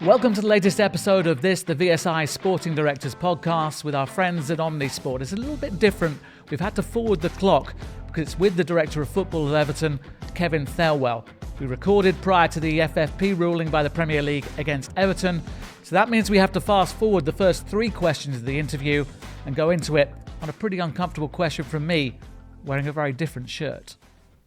Welcome to the latest episode of this, the VSI Sporting Directors podcast with our friends at Omnisports. It's a little bit different. We've had to forward the clock because it's with the Director of Football at Everton, Kevin Thelwell. We recorded prior to the FFP ruling by the Premier League against Everton. So that means we have to fast forward the first three questions of the interview and go into it on a pretty uncomfortable question from me, wearing a very different shirt.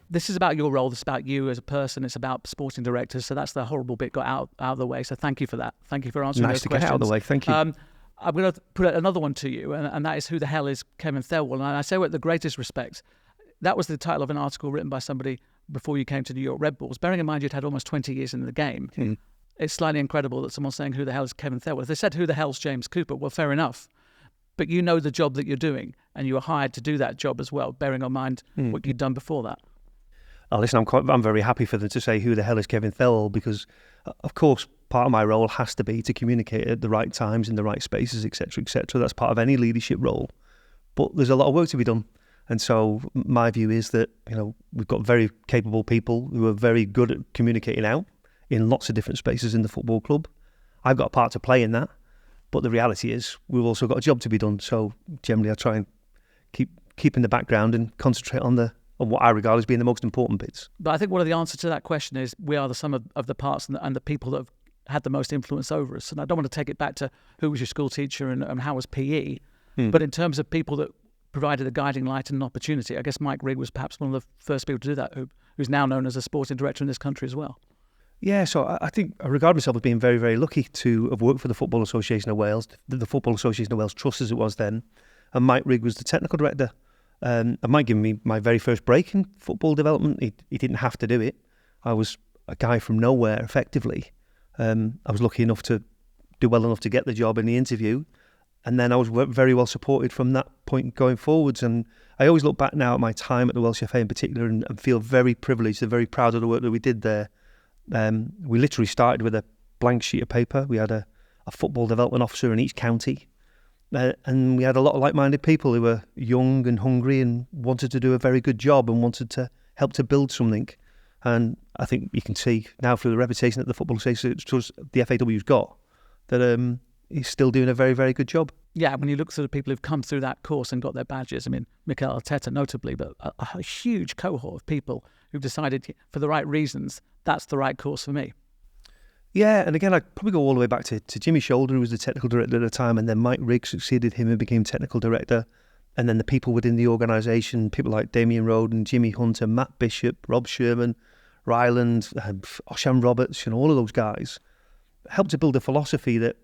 This is about your role, this is about you as a person, it's about sporting directors, so that's the horrible bit got out of the way, so thank you for that. Thank you for answering those questions. Nice to get out of the way, thank you. I'm going to put another one to you, and that is, who the hell is Kevin Thelwell? And I say with the greatest respect, that was the title of an article written by somebody before you came to New York Red Bulls. Bearing in mind you'd had almost 20 years in the game, It's slightly incredible that someone's saying, who the hell is Kevin Thelwell? If they said, who the hell's James Cooper? Well, fair enough. But you know the job that you're doing, and you were hired to do that job as well, bearing in mind what you'd done before that. Oh, listen, I'm very happy for them to say, who the hell is Kevin Thelwell? Because, of course, part of my role has to be to communicate at the right times, in the right spaces, etc., etc. That's part of any leadership role. But there's a lot of work to be done. And so my view is that, we've got very capable people who are very good at communicating out in lots of different spaces in the football club. I've got a part to play in that. But the reality is we've also got a job to be done. So generally I try and keep in the background and concentrate on what I regard as being the most important bits. But I think one of the answers to that question is we are the sum of the parts and the people that have had the most influence over us. And I don't want to take it back to who was your school teacher and how was PE. But in terms of people that provided a guiding light and an opportunity, I guess Mike Rigg was perhaps one of the first people to do that, who's now known as a sporting director in this country as well. Yeah, so I think I regard myself as being very, very lucky to have worked for the Football Association of Wales, the Football Association of Wales Trust as it was then, and Mike Rigg was the technical director. And Mike gave me my very first break in football development. He didn't have to do it. I was a guy from nowhere, effectively. I was lucky enough to do well enough to get the job in the interview. And then I was very well supported from that point going forwards. And I always look back now at my time at the Welsh FA in particular and feel very privileged and very proud of the work that we did there. We literally started with a blank sheet of paper. We had a football development officer in each county. And we had a lot of like-minded people who were young and hungry and wanted to do a very good job and wanted to help to build something. And I think you can see now through the reputation that the Football Association, the FAW's got, that he's still doing a very, very good job. Yeah, when you look at the people who've come through that course and got their badges, I mean, Mikel Arteta notably, but a huge cohort of people who've decided for the right reasons, that's the right course for me. Yeah, and again, I'd probably go all the way back to Jimmy Shoulder, who was the technical director at the time, and then Mike Rigg succeeded him and became technical director. And then the people within the organisation, people like Damien Roden, Jimmy Hunter, Matt Bishop, Rob Sherman, Ryland, Osham Roberts, all of those guys, helped to build a philosophy that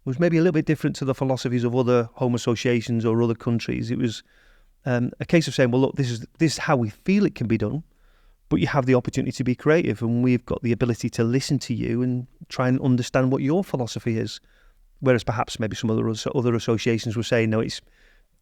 was maybe a little bit different to the philosophies of other home associations or other countries. It was a case of saying, well, look, this is how we feel it can be done. But you have the opportunity to be creative, and we've got the ability to listen to you and try and understand what your philosophy is. Whereas perhaps maybe some other associations were saying, no, it's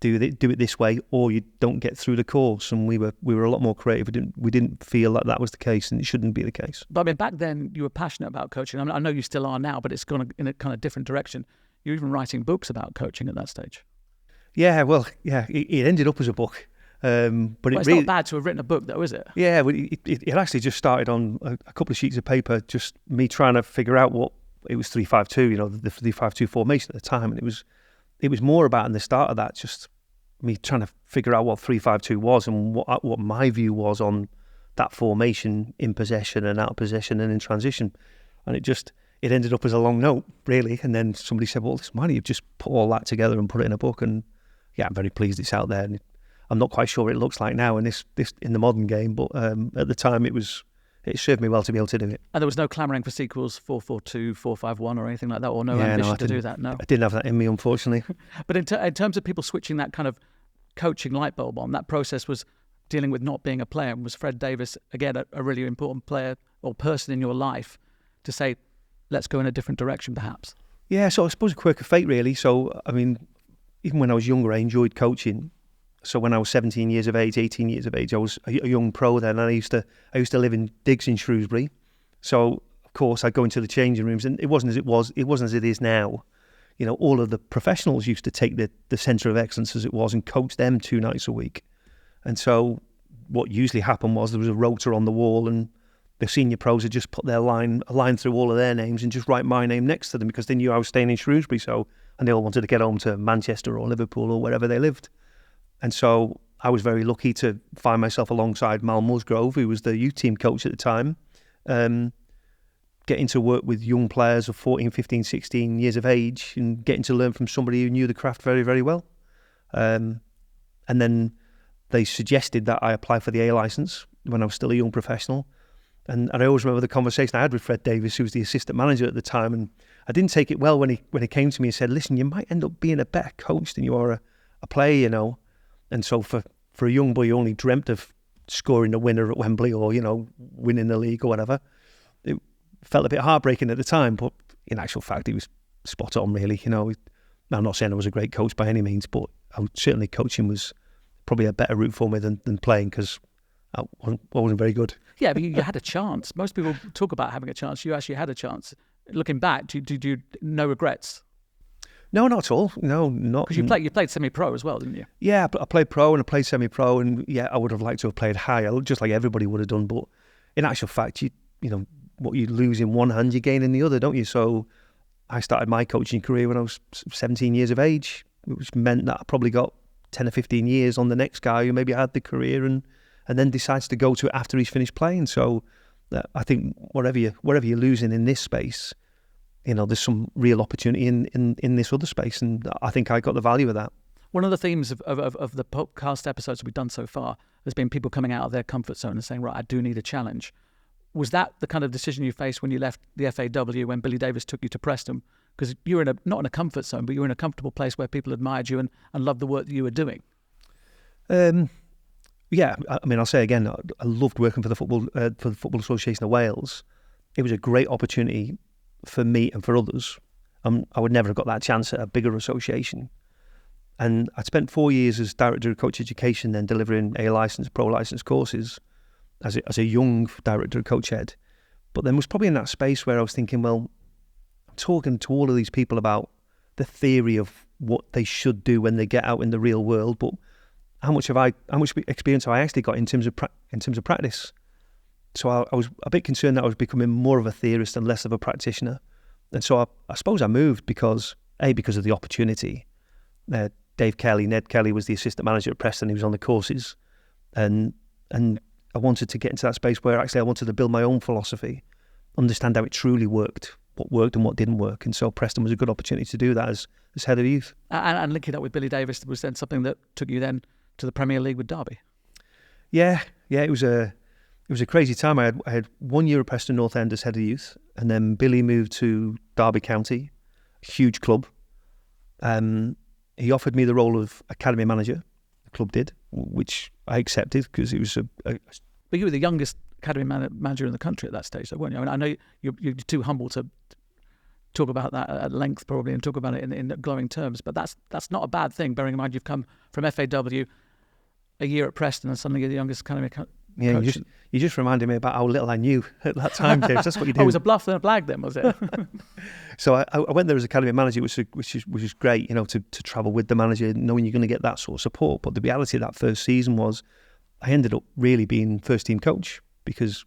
do it this way, or you don't get through the course. And we were a lot more creative. We didn't feel like that was the case, and it shouldn't be the case. But I mean, back then you were passionate about coaching. I know you still are now, but it's gone in a kind of different direction. You're even writing books about coaching at that stage. Yeah, well, yeah, it ended up as a book. But it's not bad to have written a book, though, is it? Yeah, it actually just started on a couple of sheets of paper, just me trying to figure out what it was 3-5-2, the 3-5-2 formation at the time, and it was more about in the start of that, just me trying to figure out what 3-5-2 was and what my view was on that formation in possession and out of possession and in transition, and it ended up as a long note, really. And then somebody said, "Well, why don't you just put all that together and put it in a book?" And yeah, I'm very pleased it's out there. And I'm not quite sure what it looks like now in this in the modern game, but at the time it served me well to be able to do it. And there was no clamouring for sequels, 4-4-2, 4-5-1 or anything like that, or ambition to do that, no? I didn't have that in me, unfortunately. But in terms of people switching that kind of coaching light bulb on, that process was dealing with not being a player. And was Fred Davis, again, a really important player or person in your life to say, let's go in a different direction perhaps? Yeah, so I suppose a quirk of fate, really. So, I mean, even when I was younger, I enjoyed coaching. So when I was 17 years of age, 18 years of age, I was a young pro then, and I used to live in digs in Shrewsbury. So of course I'd go into the changing rooms, and it wasn't as it is now. All of the professionals used to take the centre of excellence as it was and coach them 2 nights a week. And so what usually happened was there was a rotor on the wall, and the senior pros had just put a line through all of their names and just write my name next to them because they knew I was staying in Shrewsbury. And they all wanted to get home to Manchester or Liverpool or wherever they lived. And so I was very lucky to find myself alongside Mal Musgrove, who was the youth team coach at the time, getting to work with young players of 14, 15, 16 years of age and getting to learn from somebody who knew the craft very, very well. And then they suggested that I apply for the A licence when I was still a young professional. And I always remember the conversation I had with Fred Davis, who was the assistant manager at the time. And I didn't take it well when he came to me and said, listen, you might end up being a better coach than you are a player, you know. And so for a young boy who only dreamt of scoring a winner at Wembley or, you know, winning the league or whatever, it felt a bit heartbreaking at the time. But in actual fact, he was spot on, really. You know, I'm not saying I was a great coach by any means, but certainly coaching was probably a better route for me than playing because I wasn't very good. Yeah, but you had a chance. Most people talk about having a chance. You actually had a chance. Looking back, do you no regrets? No, not at all. No, not. Because you played semi-pro as well, didn't you? Yeah, I played pro and I played semi-pro, and yeah, I would have liked to have played higher, just like everybody would have done. But in actual fact, you know what you lose in one hand, you gain in the other, don't you? So I started my coaching career when I was 17 years of age, which meant that I probably got 10 or 15 years on the next guy who maybe had the career and then decides to go to it after he's finished playing. So I think whatever you're losing in this space, you know, there's some real opportunity in this other space, and I think I got the value of that. One of the themes of the podcast episodes we've done so far has been people coming out of their comfort zone and saying, right, I do need a challenge. Was that the kind of decision you faced when you left the FAW, when Billy Davis took you to Preston? Because you were not in a comfort zone, but you were in a comfortable place where people admired you and loved the work that you were doing. Yeah, I mean, I'll say again, I loved working for the Football Association of Wales. It was a great opportunity for me and for others. I would never have got that chance at a bigger association. And I'd spent 4 years as Director of Coach Education, then delivering A licence, Pro licence courses as a young Director of Coach Ed. But then was probably in that space where I was thinking, well, I'm talking to all of these people about the theory of what they should do when they get out in the real world, but how much experience have I actually got in terms of practice? So I was a bit concerned that I was becoming more of a theorist and less of a practitioner. And so I suppose I moved because of the opportunity. Ned Kelly was the assistant manager at Preston. He was on the courses, and I wanted to get into that space where actually I wanted to build my own philosophy, understand how it truly worked, what worked and what didn't work. And so Preston was a good opportunity to do that as head of youth. And linking up with Billy Davis was then something that took you then to the Premier League with Derby. Yeah, it was a crazy time. I had 1 year at Preston North End as head of youth, and then Billy moved to Derby County, a huge club. He offered me the role of academy manager. The club did, which I accepted because it was But you were the youngest academy manager in the country at that stage, though, weren't you? I mean, I know you're too humble to talk about that at length, probably, and talk about it in glowing terms. But that's not a bad thing, bearing in mind you've come from FAW, a year at Preston, and suddenly you're the youngest academy coach. Yeah, you just reminded me about how little I knew at that time, James. That's what you do. Oh, it was a bluff and a blag then, was it? So I went there as academy manager, which is great, you know, to travel with the manager, knowing you're going to get that sort of support. But the reality of that first season was I ended up really being first team coach because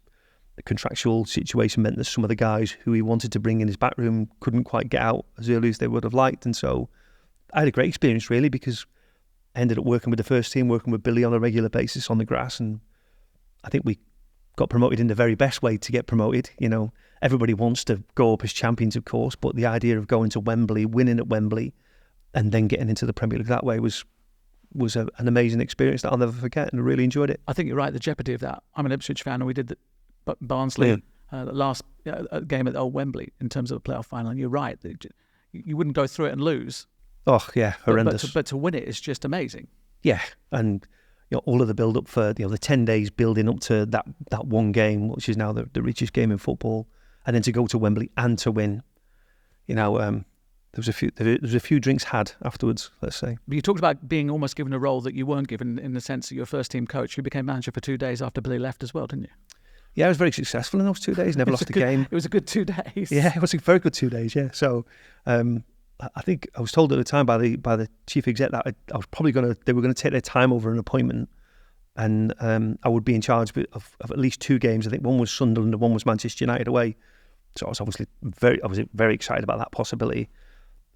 the contractual situation meant that some of the guys who he wanted to bring in his back room couldn't quite get out as early as they would have liked. And so I had a great experience, really, because I ended up working with the first team, working with Billy on a regular basis on the grass, and I think we got promoted in the very best way to get promoted. You know, everybody wants to go up as champions, of course, but the idea of going to Wembley, winning at Wembley, and then getting into the Premier League that way was an amazing experience that I'll never forget, and I really enjoyed it. I think you're right, the jeopardy of that. I'm an Ipswich fan, and we did the Barnsley the last game at Old Wembley in terms of the playoff final, and you're right, you wouldn't go through it and lose. Oh, yeah, horrendous. But to win it is just amazing. Yeah, and you know, all of the build-up for the 10 days building up to that one game, which is now the richest game in football, and then to go to Wembley and to win. You know, there was a few drinks had afterwards, let's say. But you talked about being almost given a role that you weren't given, in the sense that you're a first-team coach. You became manager for 2 days after Billy left as well, didn't you? Yeah, I was very successful in those 2 days. Never lost a game. It was a good 2 days. Yeah, it was a very good 2 days. Yeah, so I think I was told at the time by the chief exec that I was probably they were going to take their time over an appointment, and I would be in charge of at least 2 games. I think one was Sunderland and one was Manchester United away. So I was very excited about that possibility.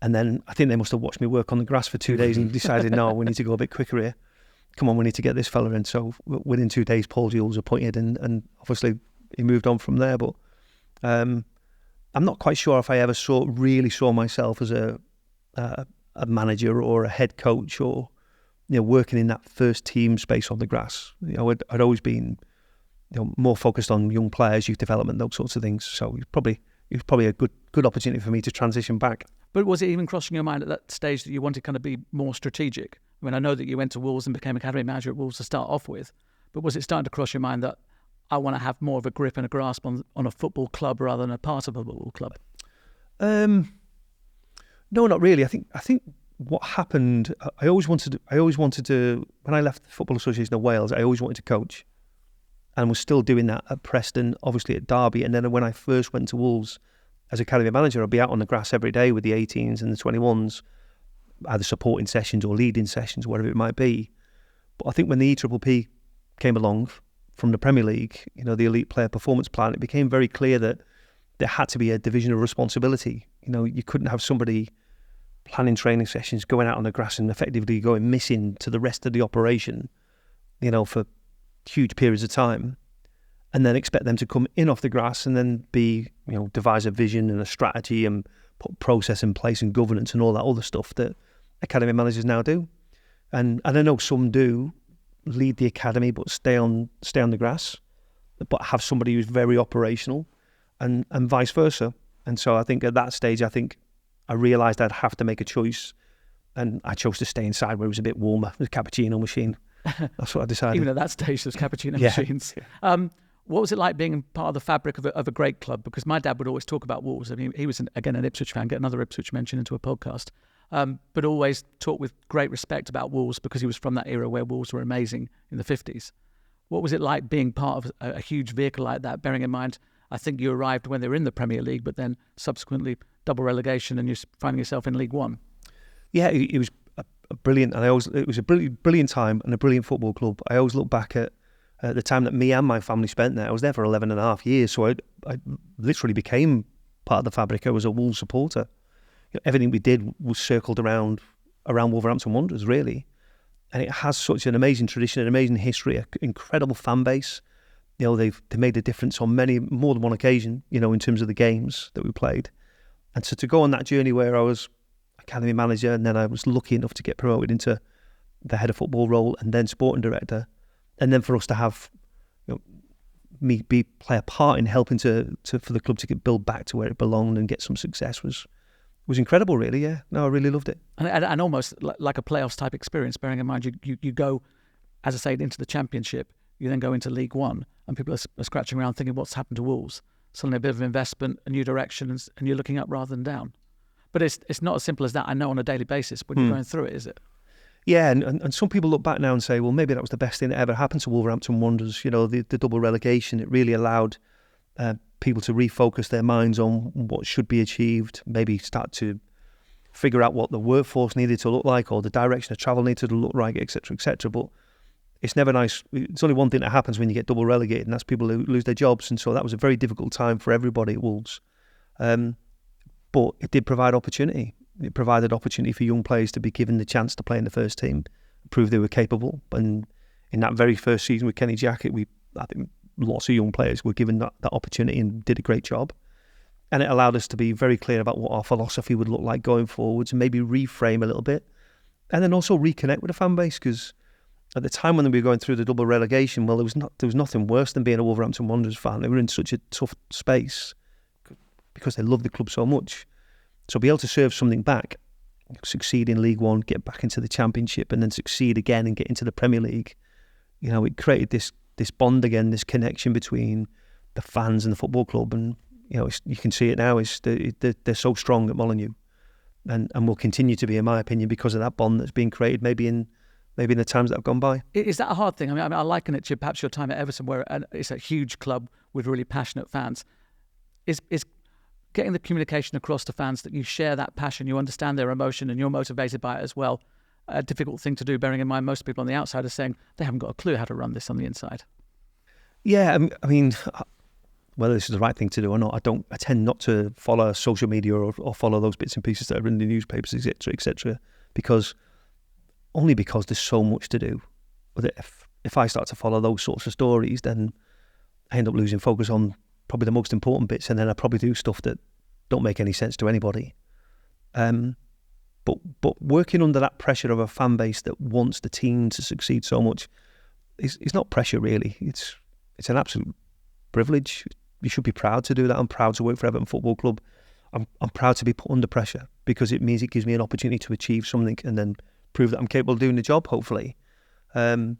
And then I think they must have watched me work on the grass for 2 days and decided, no, we need to go a bit quicker here. Come on, we need to get this fella in. So within 2 days, Paul Jewell was appointed, and obviously he moved on from there. But I'm not quite sure if I ever really saw myself as a manager or a head coach, or working in that first team space on the grass. I'd always been more focused on young players, youth development, those sorts of things. So it was probably a good opportunity for me to transition back. But was it even crossing your mind at that stage that you wanted to kind of be more strategic? I mean, I know that you went to Wolves and became academy manager at Wolves to start off with, but was it starting to cross your mind that I want to have more of a grip and a grasp on a football club rather than a part of a football club? No, not really. I think what happened, I always wanted to, when I left the Football Association of Wales, I always wanted to coach, and was still doing that at Preston, obviously at Derby. And then when I first went to Wolves as academy manager, I'd be out on the grass every day with the 18s and the 21s, either supporting sessions or leading sessions, whatever it might be. But I think when the EPPP came along from the Premier League, the Elite Player Performance Plan, it became very clear that there had to be a division of responsibility. You couldn't have somebody planning training sessions, going out on the grass and effectively going missing to the rest of the operation, for huge periods of time, and then expect them to come in off the grass and then devise a vision and a strategy and put process in place and governance and all that other stuff that academy managers now do. And I know some do lead the academy but stay on the grass, but have somebody who's very operational, and vice versa. And so I think at that stage, I realised I'd have to make a choice, and I chose to stay inside where it was a bit warmer. The cappuccino machine. That's what I decided. Even at that stage, there's cappuccino machines. What was it like being part of the fabric of a great club? Because my dad would always talk about Wolves. I mean, he was, again, an Ipswich fan, get another Ipswich mention into a podcast, but always talked with great respect about Wolves because he was from that era where Wolves were amazing in the 50s. What was it like being part of a huge vehicle like that, bearing in mind, I think you arrived when they were in the Premier League, but then subsequently double relegation and you're finding yourself in League One? Yeah, it was a brilliant, and it was a brilliant time and a brilliant football club. I always look back at the time that me and my family spent there. I was there for 11 and a half years, so I literally became part of the fabric. I was a Wolves supporter. Everything we did was circled around Wolverhampton Wanderers, really. And it has such an amazing tradition, an amazing history, an incredible fan base. They made a difference on more than one occasion, in terms of the games that we played. And so to go on that journey where I was academy manager, and then I was lucky enough to get promoted into the head of football role and then sporting director, and then for us to have me play a part in helping for the club to build back to where it belonged and get some success was incredible, really. Yeah, no, I really loved it. And almost like a playoffs type experience, bearing in mind you go, as I say, into the Championship, you then go into League One, and people are scratching around thinking what's happened to Wolves. Suddenly a bit of investment, a new direction, and you're looking up rather than down. But it's not as simple as that, I know, on a daily basis when you're going through it, is it? Yeah, and some people look back now and say, well, maybe that was the best thing that ever happened to Wolverhampton Wanderers. The double relegation, it really allowed people to refocus their minds on what should be achieved, maybe start to figure out what the workforce needed to look like or the direction of travel needed to look like, etc., etc. But it's never nice. It's only one thing that happens when you get double relegated, and that's people who lose their jobs. And so that was a very difficult time for everybody at Wolves. But it did provide opportunity. It provided opportunity for young players to be given the chance to play in the first team, prove they were capable. And in that very first season with Kenny Jackett, I think lots of young players were given that opportunity and did a great job. And it allowed us to be very clear about what our philosophy would look like going forwards, and maybe reframe a little bit. And then also reconnect with the fan base, because at the time when we were going through the double relegation, well, there was nothing worse than being a Wolverhampton Wanderers fan. They were in such a tough space because they loved the club so much. So be able to serve something back, succeed in League One, get back into the Championship, and then succeed again and get into the Premier League, it created this bond again, this connection between the fans and the football club. And you can see it now. They're so strong at Molineux, and will continue to be, in my opinion, because of that bond that's been created. Maybe in the times that have gone by. Is that a hard thing? I mean, I liken it to perhaps your time at Everton, where it's a huge club with really passionate fans. Is getting the communication across to fans that you share that passion, you understand their emotion, and you're motivated by it as well, a difficult thing to do, bearing in mind most people on the outside are saying they haven't got a clue how to run this on the inside. Yeah, I mean, whether this is the right thing to do or not, I tend not to follow social media or follow those bits and pieces that are in the newspapers, etc., because there's so much to do. But if I start to follow those sorts of stories, then I end up losing focus on probably the most important bits, and then I probably do stuff that don't make any sense to anybody. But working under that pressure of a fan base that wants the team to succeed so much is not pressure really. It's an absolute privilege. You should be proud to do that. I'm proud to work for Everton Football Club. I'm proud to be put under pressure because it means it gives me an opportunity to achieve something and then prove that I'm capable of doing the job, hopefully. And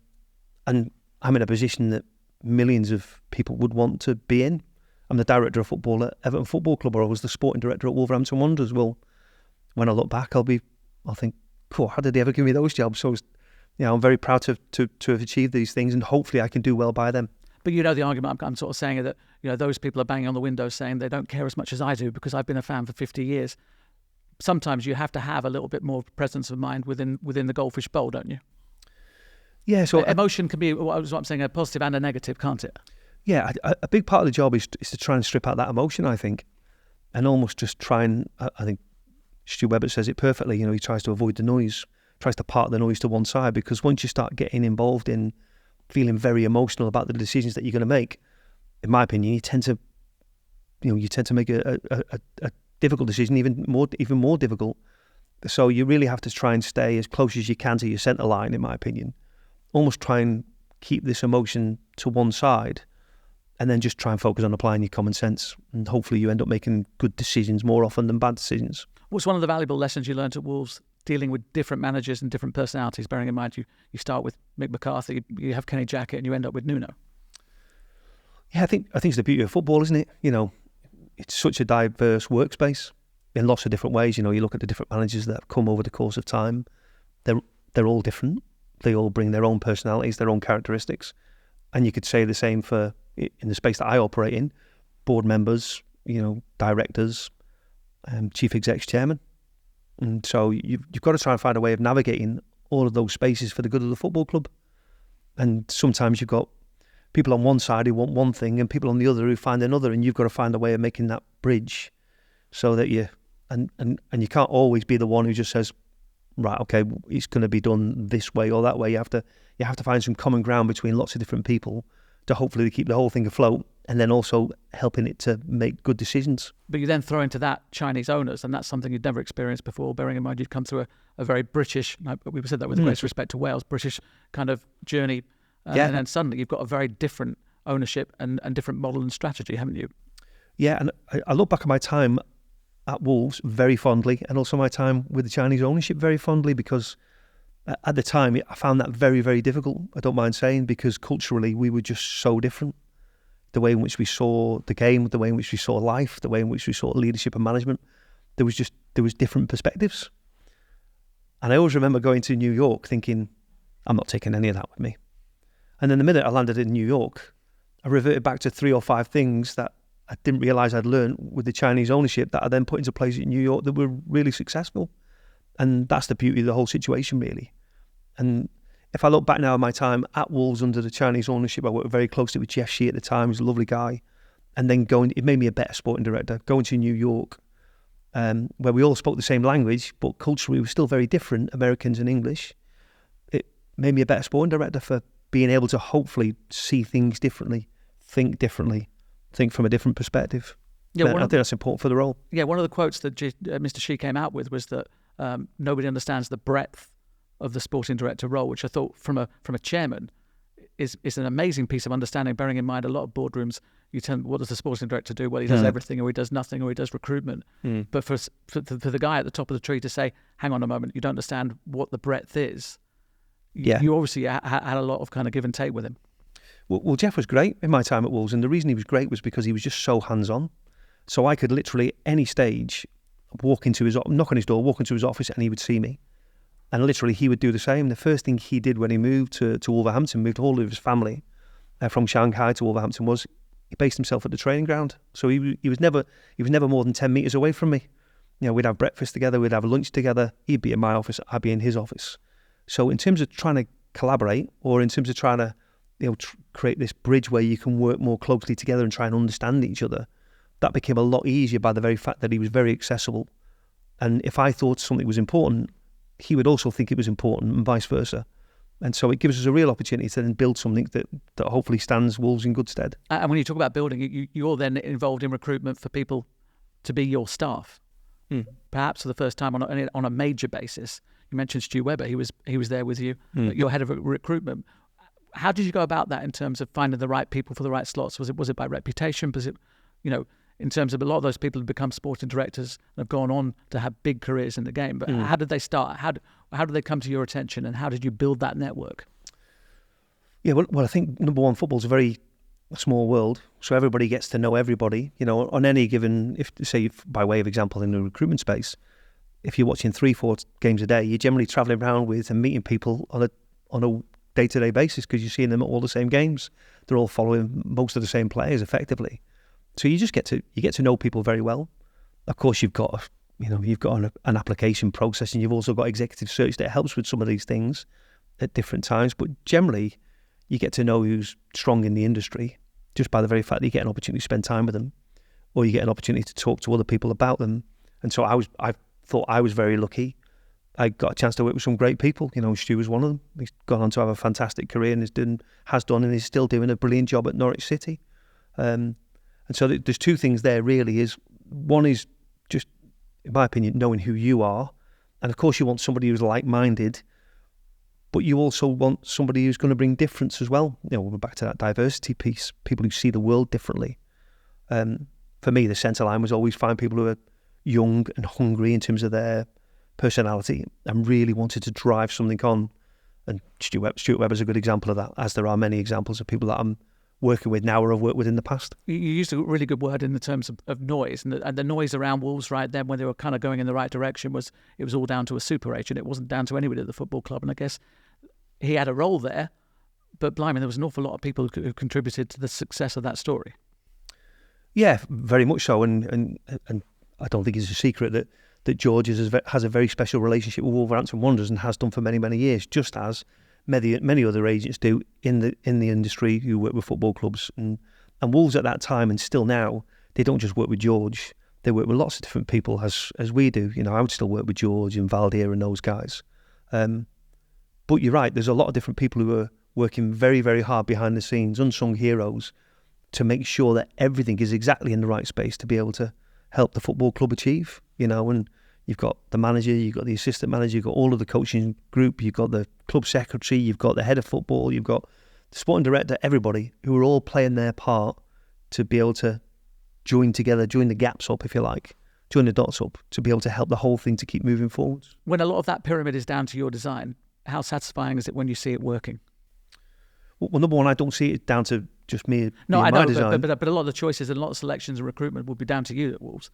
I'm in a position that millions of people would want to be in. I'm the director of football at Everton Football Club, or I was the sporting director at Wolverhampton Wanderers. Well, when I look back, I'll think, how did they ever give me those jobs? So, I'm very proud to have achieved these things, and hopefully I can do well by them. But the argument I'm sort of saying is that those people are banging on the window saying they don't care as much as I do because I've been a fan for 50 years. Sometimes you have to have a little bit more presence of mind within the goldfish bowl, don't you? Yeah. So emotion can be, what I'm saying, a positive and a negative, can't it? Yeah, a big part of the job is to try and strip out that emotion, I think, and almost just try and, I think Stu Webber says it perfectly, he tries to avoid the noise, tries to park the noise to one side, because once you start getting involved in feeling very emotional about the decisions that you're going to make, in my opinion, you tend to make a difficult decision even more difficult. So you really have to try and stay as close as you can to your centre line, in my opinion. Almost try and keep this emotion to one side, and then just try and focus on applying your common sense, and hopefully you end up making good decisions more often than bad decisions. What's one of the valuable lessons you learned at Wolves dealing with different managers and different personalities, bearing in mind you start with Mick McCarthy, you have Kenny Jackett, and you end up with Nuno? Yeah, I think it's the beauty of football, isn't it? It's such a diverse workspace in lots of different ways. You look at the different managers that have come over the course of time. They're all different. They all bring their own personalities, their own characteristics. And you could say the same for, in the space that I operate in, board members, directors, chief execs, chairman. And so you've got to try and find a way of navigating all of those spaces for the good of the football club. And sometimes you've got people on one side who want one thing and people on the other who find another, and you've got to find a way of making that bridge so that you can't always be the one who just says, right, okay, it's going to be done this way or that way. You have to find some common ground between lots of different people to hopefully keep the whole thing afloat, and then also helping it to make good decisions. But you then throw into that Chinese owners, and that's something you'd never experienced before, bearing in mind you've come through a very British, we said that with great respect to Wales, British kind of journey, and then suddenly you've got a very different ownership and different model and strategy, haven't you? Yeah, and I look back at my time at Wolves very fondly, and also my time with the Chinese ownership very fondly, because at the time I found that very, very difficult, I don't mind saying, because culturally we were just so different. The way in which we saw the game, the way in which we saw life, the way in which we saw leadership and management, there was different perspectives. And I always remember going to New York thinking, I'm not taking any of that with me. And then the minute I landed in New York, I reverted back to 3 or 5 things that I didn't realise I'd learned with the Chinese ownership that I then put into place in New York that were really successful. And that's the beauty of the whole situation, really. And if I look back now at my time at Wolves under the Chinese ownership, I worked very closely with Jeff Shee at the time. He was a lovely guy. And then it made me a better sporting director. Going to New York, where we all spoke the same language, but culturally we were still very different, Americans and English. It made me a better sporting director for being able to hopefully see things differently, think from a different perspective. Yeah, I think that's important for the role. Yeah, one of the quotes that Mr. Shee came out with was that nobody understands the breadth of the sporting director role, which I thought from a chairman is an amazing piece of understanding, bearing in mind a lot of boardrooms, you tell them, what does the sporting director do? Well, he does everything, or he does nothing, or he does recruitment. But for the guy at the top of the tree to say, hang on a moment, you don't understand what the breadth is, you obviously had a lot of kind of give and take with him. Well, Jeff was great in my time at Wolves, and the reason he was great was because he was just so hands-on. So I could literally, any stage, knock on his door, walk into his office, and he would see me. And literally, he would do the same. The first thing he did when he moved to Wolverhampton, moved all of his family from Shanghai to Wolverhampton, was he based himself at the training ground. So he was never more than 10 metres away from me. We'd have breakfast together, we'd have lunch together. He'd be in my office, I'd be in his office. So in terms of trying to collaborate, or in terms of trying to create this bridge where you can work more closely together and try and understand each other, that became a lot easier by the very fact that he was very accessible. And if I thought something was important, he would also think it was important, and vice versa. And so it gives us a real opportunity to then build something that hopefully stands Wolves in good stead. And when you talk about building, you're then involved in recruitment for people to be your staff, perhaps for the first time on a major basis. You mentioned Stu Webber; he was there with you. You're head of recruitment. How did you go about that in terms of finding the right people for the right slots? Was it by reputation? Was it, in terms of a lot of those people have become sporting directors and have gone on to have big careers in the game? But how did they start? How did they come to your attention, and how did you build that network? Yeah, well, I think number one, football's a very small world, so everybody gets to know everybody. On any given, by way of example, in the recruitment space, if you're watching 3-4 games a day, you're generally travelling around with and meeting people on a day-to-day basis, because you're seeing them at all the same games. They're all following most of the same players effectively. So you get to know people very well. Of course, you've got an application process, and you've also got executive search that helps with some of these things at different times. But generally, you get to know who's strong in the industry just by the very fact that you get an opportunity to spend time with them, or you get an opportunity to talk to other people about them. And so I thought I was very lucky. I got a chance to work with some great people. Stu was one of them. He's gone on to have a fantastic career and has done and is still doing a brilliant job at Norwich City. And so there's two things there really. One is just, in my opinion, knowing who you are. And of course you want somebody who's like-minded, but you also want somebody who's going to bring difference as well. We're back to that diversity piece, people who see the world differently. For me, the centre line was always find people who are young and hungry in terms of their personality and really wanted to drive something on. And Stuart Webber's a good example of that, as there are many examples of people that I'm working with now or have worked with in the past. You used a really good word in the terms of noise, and the noise around Wolves right then when they were kind of going in the right direction was all down to a super agent. It wasn't down to anybody at the football club, and I guess he had a role there, but blimey, there was an awful lot of people who contributed to the success of that story. Yeah, very much so, and I don't think it's a secret that George has a very special relationship with Wolverhampton Wanderers and has done for many, many years, just as many other agents do in the industry who work with football clubs. And Wolves at that time, and still now, they don't just work with George, they work with lots of different people as we do. I would still work with George and Valdir and those guys. But you're right, there's a lot of different people who are working very, very hard behind the scenes, unsung heroes, to make sure that everything is exactly in the right space to be able to help the football club achieve. And you've got the manager, you've got the assistant manager, you've got all of the coaching group, you've got the club secretary, you've got the head of football, you've got the sporting director, everybody who are all playing their part to be able to join together, join the gaps up, if you like, join the dots up, to be able to help the whole thing to keep moving forwards. When a lot of that pyramid is down to your design, how satisfying is it when you see it working? Well, number one, I don't see it down to just me. No, I know, my design. But a lot of the choices and a lot of selections and recruitment will be down to you at Wolves.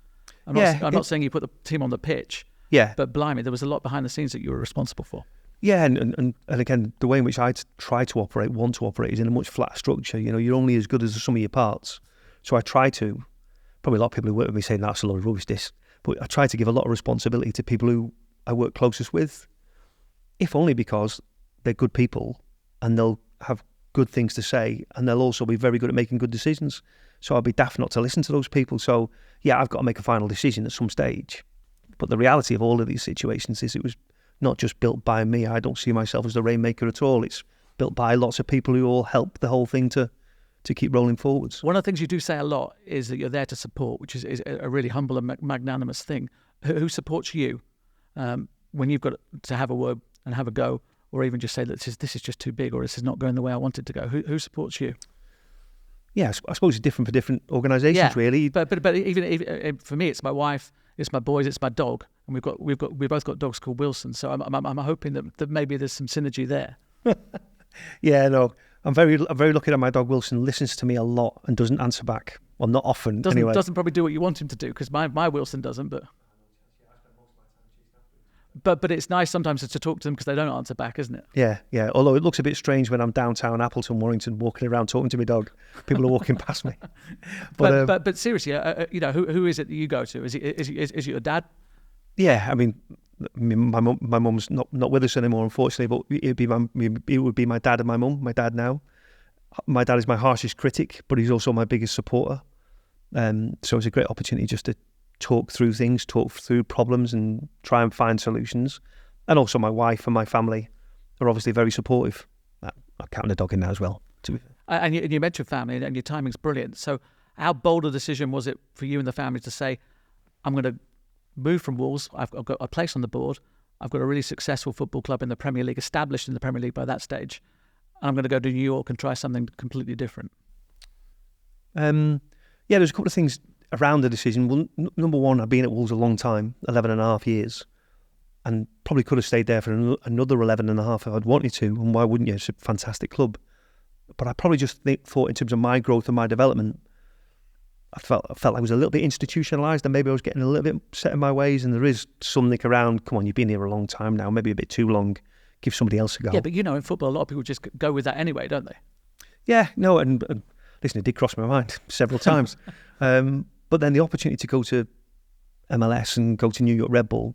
I'm not saying you put the team on the pitch. Yeah. But blimey, there was a lot behind the scenes that you were responsible for. Yeah, and again, the way in which I try to operate, want to operate, is in a much flatter structure. You're only as good as the sum of your parts. So I try to, probably a lot of people who work with me saying that's a lot of rubbish, this, but I try to give a lot of responsibility to people who I work closest with, if only because they're good people and they'll have good things to say, and they'll also be very good at making good decisions. So I'll be daft not to listen to those people. So yeah, I've got to make a final decision at some stage. But the reality of all of these situations is it was not just built by me. I don't see myself as the rainmaker at all. It's built by lots of people who all help the whole thing to keep rolling forwards. One of the things you do say a lot is that you're there to support, which is a really humble and magnanimous thing. Who supports you when you've got to have a word and have a go, or even just say that this is just too big, or this is not going the way I want it to go? Who supports you? Yeah, I suppose it's different for different organisations, really. But even for me, it's my wife, it's my boys, it's my dog, and we both got dogs called Wilson. So I'm hoping that maybe there's some synergy there. Yeah, no, I'm very lucky that my dog Wilson listens to me a lot and doesn't answer back. Well, not often. Anyway, doesn't probably do what you want him to do, because my Wilson doesn't, But it's nice sometimes to talk to them because they don't answer back, isn't it? Yeah. Although it looks a bit strange when I'm downtown Appleton, Warrington, walking around talking to my dog. People are walking past me. But seriously, who is it that you go to? Is it your dad? Yeah, I mean, My mum's not with us anymore, unfortunately, but it would be my dad and my mum. My dad now. My dad is my harshest critic, but he's also my biggest supporter. So it's a great opportunity just to talk through things, talk through problems, and try and find solutions. And also my wife and my family are obviously very supportive. I'm counting the dog in now as well. And you mentioned family, and your timing's brilliant. So how bold a decision was it for you and the family to say, I'm going to move from Wolves, I've got a place on the board, I've got a really successful football club in the Premier League, established in the Premier League by that stage, and I'm going to go to New York and try something completely different? There's a couple of things around the decision. Well, number one, I've been at Wolves a long time, 11 and a half years, and probably could have stayed there for another 11 and a half if I'd wanted to, and why wouldn't you? It's a fantastic club. But I probably just thought in terms of my growth and my development, I felt I was a little bit institutionalised, and maybe I was getting a little bit set in my ways, and there is something around, come on, you've been here a long time now, maybe a bit too long, give somebody else a go. Yeah, but in football, a lot of people just go with that anyway, don't they? Yeah, no, and listen, it did cross my mind several times. But then the opportunity to go to MLS and go to New York Red Bull,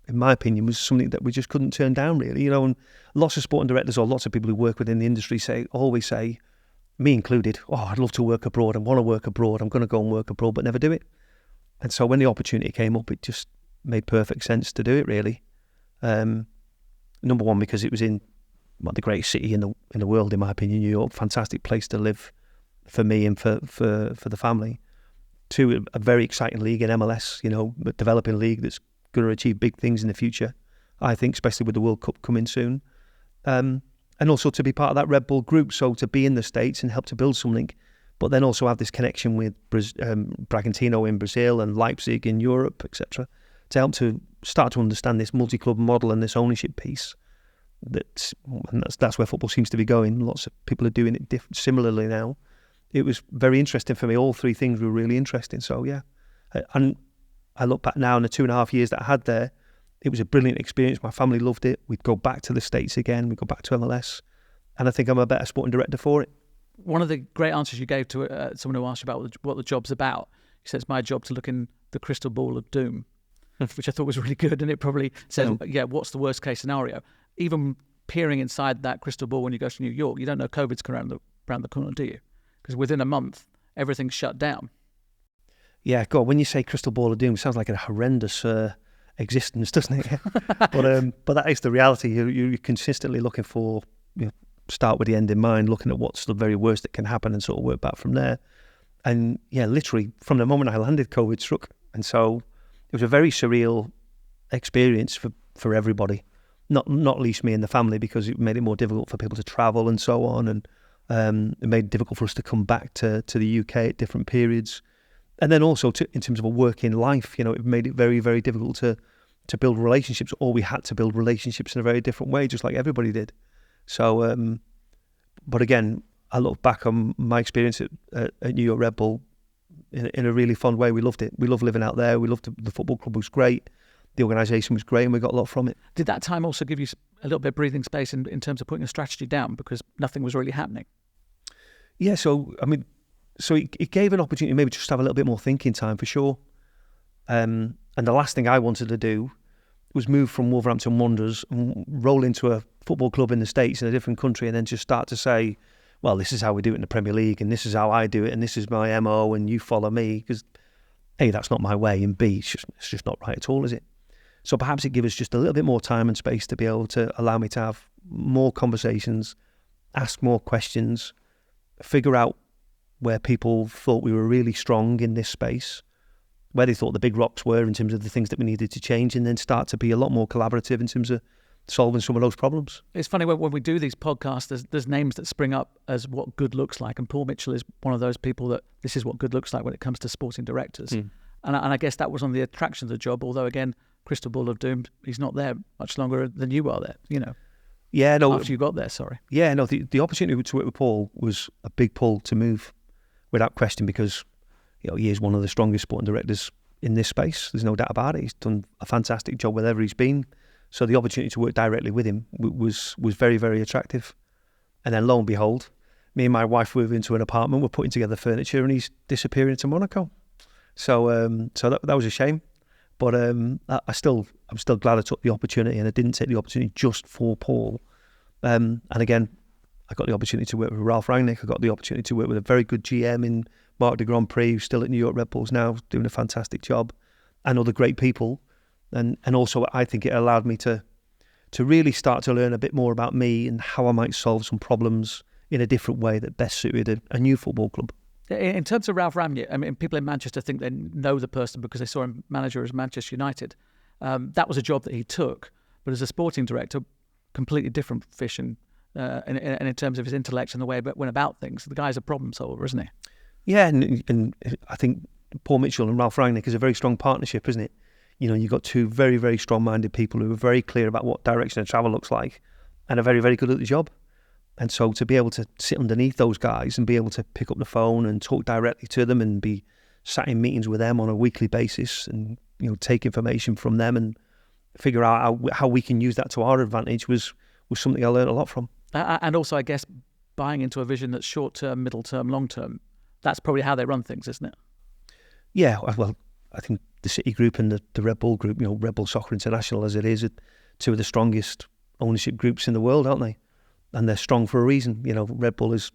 in my opinion, was something that we just couldn't turn down, really. And lots of sporting directors or lots of people who work within the industry always say, me included, I'd love to work abroad, I want to work abroad, I'm going to go and work abroad, but never do it. And so when the opportunity came up, it just made perfect sense to do it, really. Number one, because it was in the greatest city in the world, in my opinion, New York, fantastic place to live for me and for the family. Two, a very exciting league in MLS, a developing league that's going to achieve big things in the future, I think, especially with the World Cup coming soon. And also to be part of that Red Bull group, so to be in the States and help to build something, but then also have this connection with Bragantino in Brazil and Leipzig in Europe, etc., to help to start to understand this multi-club model and this ownership piece. That's where football seems to be going. Lots of people are doing it similarly now. It was very interesting for me. All three things were really interesting. So yeah, and I look back now on the 2.5 years that I had there. It was a brilliant experience. My family loved it. We'd go back to the States again. We'd go back to MLS. And I think I'm a better sporting director for it. One of the great answers you gave to someone who asked you about what the job's about, you said, it's my job to look in the crystal ball of doom, which I thought was really good. And it probably says, what's the worst case scenario? Even peering inside that crystal ball when you go to New York, you don't know COVID's around the corner, do you? Because within a month, everything's shut down. Yeah, God, when you say crystal ball of doom, it sounds like a horrendous existence, doesn't it? But that is the reality. You're consistently looking for, start with the end in mind, looking at what's the very worst that can happen and sort of work back from there. And yeah, literally from the moment I landed, COVID struck. And so it was a very surreal experience for everybody, not least me and the family, because it made it more difficult for people to travel and so on. And it made it difficult for us to come back to the UK at different periods. And then also in terms of a working life, it made it very, very difficult to build relationships, or we had to build relationships in a very different way, just like everybody did. So, but again, I look back on my experience at New York Red Bull in a really fond way. We loved it. We loved living out there. We loved the football club was great. The organisation was great, and we got a lot from it. Did that time also give you a little bit of breathing space in terms of putting a strategy down, because nothing was really happening? Yeah, so it gave an opportunity maybe just to have a little bit more thinking time, for sure. And the last thing I wanted to do was move from Wolverhampton Wanderers and roll into a football club in the States in a different country, and then just start to say, well, this is how we do it in the Premier League, and this is how I do it, and this is my MO, and you follow me, because A, that's not my way, and B, it's just not right at all, is it? So perhaps it gave us just a little bit more time and space to be able to allow me to have more conversations, ask more questions, figure out where people thought we were really strong in this space, where they thought the big rocks were in terms of the things that we needed to change, and then start to be a lot more collaborative in terms of solving some of those problems. It's funny, when we do these podcasts, there's names that spring up as what good looks like, and Paul Mitchell is one of those people that this is what good looks like when it comes to sporting directors. And I guess that was on the attraction of the job, although again, crystal ball of doom, he's not there much longer than you are there, Yeah, no. After you got there, sorry. Yeah, no, the opportunity to work with Paul was a big pull to move, without question, because he is one of the strongest sporting directors in this space. There's no doubt about it. He's done a fantastic job wherever he's been. So the opportunity to work directly with him was very, very attractive. And then lo and behold, me and my wife moved into an apartment, we're putting together furniture, and he's disappearing to Monaco. So that was a shame. But I'm still glad I took the opportunity, and I didn't take the opportunity just for Paul. And again, I got the opportunity to work with Ralph Rangnick. I got the opportunity to work with a very good GM in Marc de Grand Prix, who's still at New York Red Bulls now, doing a fantastic job, and other great people. And also, I think it allowed me to really start to learn a bit more about me and how I might solve some problems in a different way that best suited a new football club. In terms of Ralph Rangnick, I mean, people in Manchester think they know the person because they saw him manager as Manchester United. That was a job that he took, but as a sporting director, completely different fish, and in terms of his intellect and the way he went about things. The guy's a problem solver, isn't he? Yeah, and I think Paul Mitchell and Ralph Rangnick is a very strong partnership, isn't it? You know, you've got two very, very strong-minded people who are very clear about what direction of travel looks like and are very, very good at the job. And so to be able to sit underneath those guys and be able to pick up the phone and talk directly to them and be sat in meetings with them on a weekly basis and, you know, take information from them and figure out how we can use that to our advantage was something I learned a lot from. And also, I guess, buying into a vision that's short-term, middle-term, long-term. That's probably how they run things, isn't it? Yeah, well, I think the City Group and the Red Bull Group, you know, Red Bull Soccer International as it is, are two of the strongest ownership groups in the world, aren't they? And they're strong for a reason. You know, Red Bull has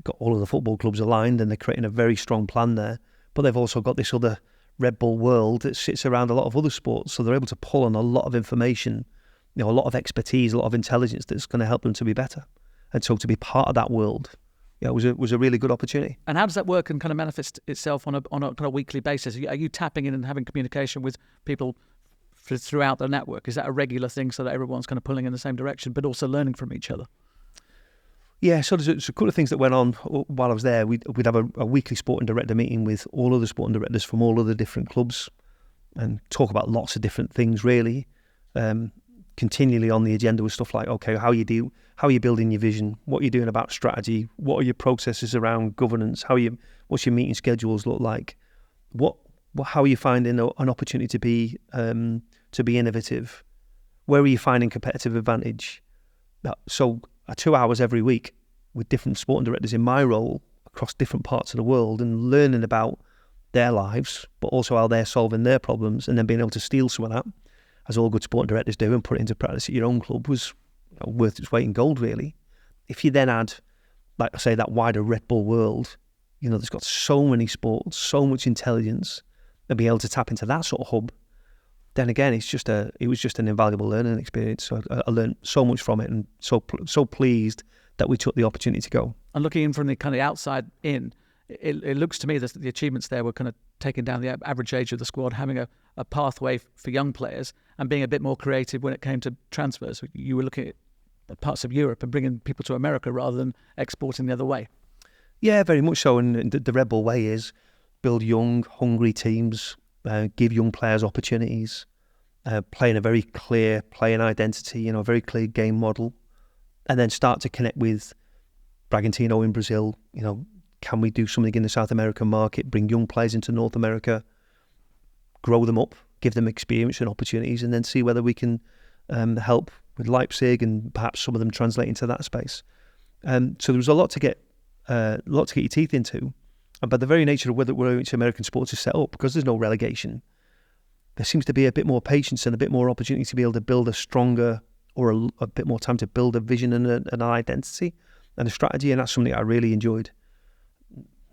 got all of the football clubs aligned and they're creating a very strong plan there. But they've also got this other Red Bull world that sits around a lot of other sports. So they're able to pull on a lot of information, you know, a lot of expertise, a lot of intelligence that's going to help them to be better. And so to be part of that world, yeah, it was a really good opportunity. And how does that work and kind of manifest itself on a kind of weekly basis? Are you tapping in and having communication with people throughout the network? Is that a regular thing so that everyone's kind of pulling in the same direction, but also learning from each other? Yeah, so there's a couple of things that went on while I was there. We'd have a weekly sporting director meeting with all of the sporting directors from all of the different clubs and talk about lots of different things, really. Continually on the agenda was stuff like, okay, how are you building your vision? What are you doing about strategy? What are your processes around governance? What's your meeting schedules look like? How are you finding an opportunity to be innovative? Where are you finding competitive advantage? So 2 hours every week with different sporting directors in my role across different parts of the world and learning about their lives, but also how they're solving their problems, and then being able to steal some of that, as all good sporting directors do, and put it into practice at your own club was worth its weight in gold, really. If you then add, like I say, that wider Red Bull world, you know, there's got so many sports, so much intelligence, and be able to tap into that sort of hub, then again, it was just an invaluable learning experience. So I learned so much from it, and so pleased that we took the opportunity to go. And looking in from the kind of outside in, it looks to me that the achievements there were kind of taking down the average age of the squad, having a pathway for young players, and being a bit more creative when it came to transfers. You were looking at parts of Europe and bringing people to America rather than exporting the other way. Yeah, very much so. And the Red Bull way is build young, hungry teams, give young players opportunities, play in a very clear playing identity, you know, a very clear game model, and then start to connect with Bragantino in Brazil. You know, can we do something in the South American market, bring young players into North America, grow them up, give them experience and opportunities, and then see whether we can help with Leipzig and perhaps some of them translate into that space. So there was a lot to get your teeth into. And by the very nature of which American sports is set up, because there's no relegation, there seems to be a bit more patience and a bit more opportunity to be able to build a stronger, or a bit more time to build a vision and an identity and a strategy. And that's something I really enjoyed.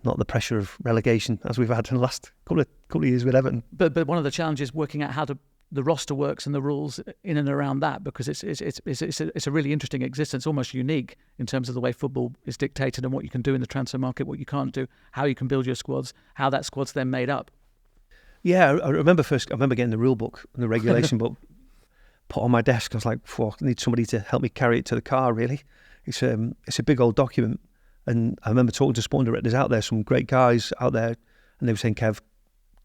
Not the pressure of relegation as we've had in the last couple of years with Everton. But one of the challenges working out how the roster works and the rules in and around that, because it's a really interesting existence, almost unique in terms of the way football is dictated and what you can do in the transfer market, what you can't do, how you can build your squads, how that squad's then made up. Yeah, I remember getting the rule book and the regulation book put on my desk. I was like, I need somebody to help me carry it to the car, really. It's a big old document. And I remember talking to sporting directors out there, some great guys out there, and they were saying, Kev,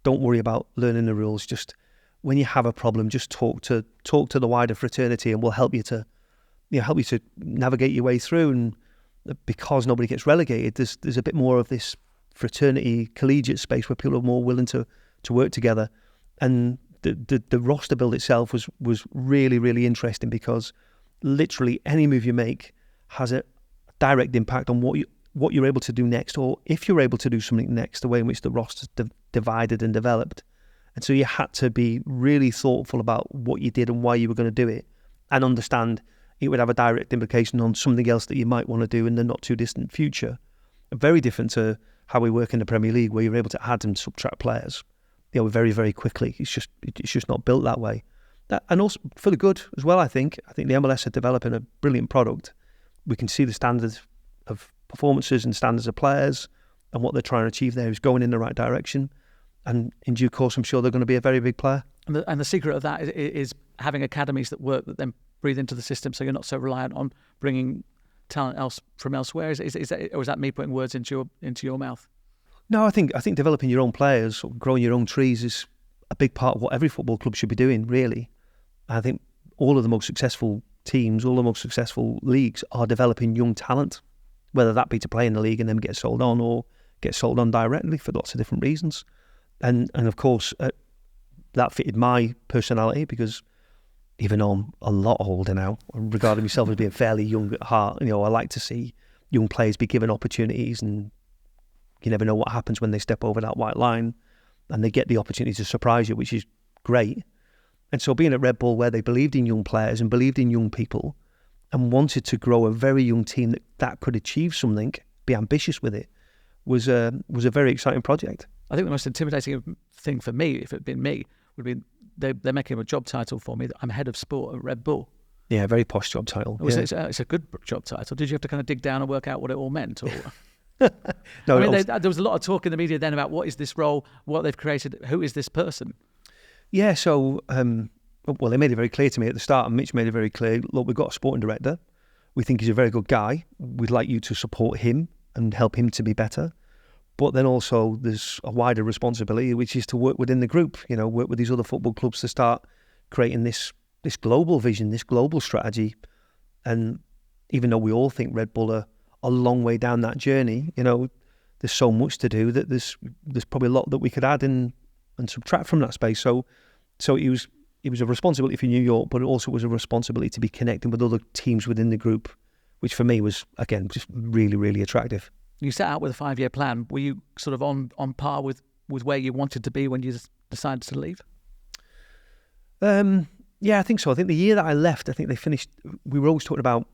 don't worry about learning the rules. Just when you have a problem, just talk to the wider fraternity, and we'll help you to navigate your way through. And because nobody gets relegated, there's a bit more of this fraternity, collegiate space where people are more willing to work together. And the roster build itself was really, really interesting, because literally any move you make has a direct impact on what you're able to do next, or if you're able to do something next, the way in which the roster's divided and developed. And so you had to be really thoughtful about what you did and why you were going to do it, and understand it would have a direct implication on something else that you might want to do in the not too distant future. Very different to how we work in the Premier League, where you're able to add and subtract players, very, very quickly. It's just not built that way. And also for the good as well, I think. I think the MLS are developing a brilliant product. We can see the standards of performances and standards of players, and what they're trying to achieve there is going in the right direction. And in due course, I'm sure they're going to be a very big player. And the secret of that is having academies that work, that then breathe into the system, so you're not so reliant on bringing talent from elsewhere. Is that me putting words into your mouth? No, I think developing your own players, or growing your own trees, is a big part of what every football club should be doing, really. I think all of the most successful teams, all the most successful leagues are developing young talent, whether that be to play in the league and then get sold on, or get sold on directly for lots of different reasons. And of course, that fitted my personality, because even though I'm a lot older now, regarding myself as being fairly young at heart, I like to see young players be given opportunities, and you never know what happens when they step over that white line and they get the opportunity to surprise you, which is great. And so being at Red Bull, where they believed in young players and believed in young people and wanted to grow a very young team that could achieve something, be ambitious with it, was a very exciting project. I think the most intimidating thing for me, if it had been me, would be they're making a job title for me. I'm head of sport at Red Bull. Yeah, very posh job title. It's a good job title. Did you have to kind of dig down and work out what it all meant? Or? No, there was a lot of talk in the media then about what is this role, what they've created, who is this person? Yeah, so, they made it very clear to me at the start, and Mitch made it very clear, look, we've got a sporting director. We think he's a very good guy. We'd like you to support him and help him to be better. But then also there's a wider responsibility, which is to work within the group, work with these other football clubs to start creating this global vision, this global strategy. And even though we all think Red Bull are a long way down that journey, there's so much to do that there's probably a lot that we could add in and subtract from that space. So it was a responsibility for New York, but it also was a responsibility to be connecting with other teams within the group, which for me was, again, just really, really attractive. You set out with a 5-year plan. Were you sort of on par with where you wanted to be when you decided to leave? Yeah, I think so. I think the year that I left, I think they finished, we were always talking about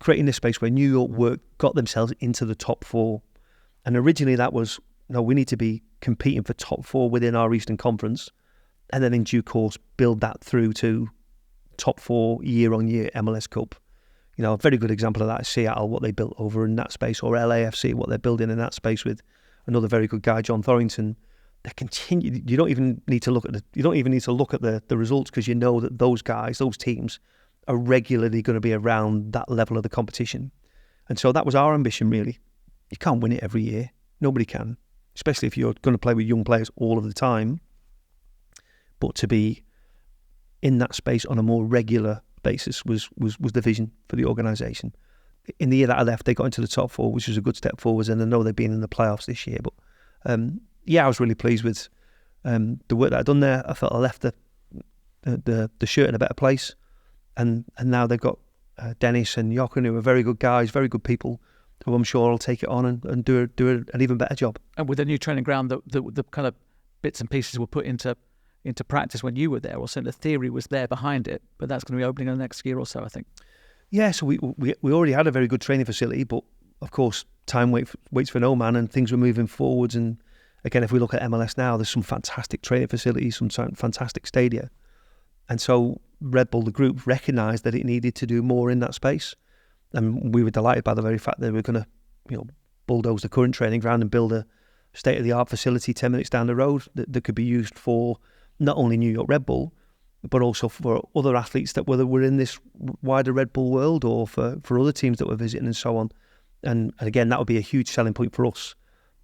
creating this space where New York got themselves into the top 4. And originally that was, no, we need to be competing for top 4 within our Eastern Conference, and then in due course build that through to top 4 year-on-year MLS Cup. A very good example of that is Seattle, what they built over in that space, or LAFC, what they're building in that space with another very good guy, John Thorrington. They continue. You don't even need to look at the results, because you know that those guys, those teams, are regularly going to be around that level of the competition. And so that was our ambition, really. You can't win it every year. Nobody can, especially if you're going to play with young players all of the time. But to be in that space on a more regular basis was the vision for the organisation. In the year that I left, they got into the top 4, which was a good step forwards, and I know they've been in the playoffs this year. But I was really pleased with the work that I'd done there. I felt I left the shirt in a better place, and now they've got Dennis and Jochen, who are very good guys, very good people, who I'm sure will take it on and do an even better job. And with the new training ground, the kind of bits and pieces were put into practice when you were there, or certainly the theory was there behind it, but that's going to be opening in the next year or so, I think. Yeah, so we already had a very good training facility, but of course time waits for no man, and things were moving forwards. And again, if we look at MLS now, there's some fantastic training facilities, some fantastic stadia, and so Red Bull, the group, recognised that it needed to do more in that space, and we were delighted by the very fact that we were going to bulldoze the current training ground and build a state-of-the-art facility 10 minutes down the road that could be used for not only New York Red Bull, but also for other athletes that were in this wider Red Bull world, or for other teams that were visiting and so on. And again, that would be a huge selling point for us,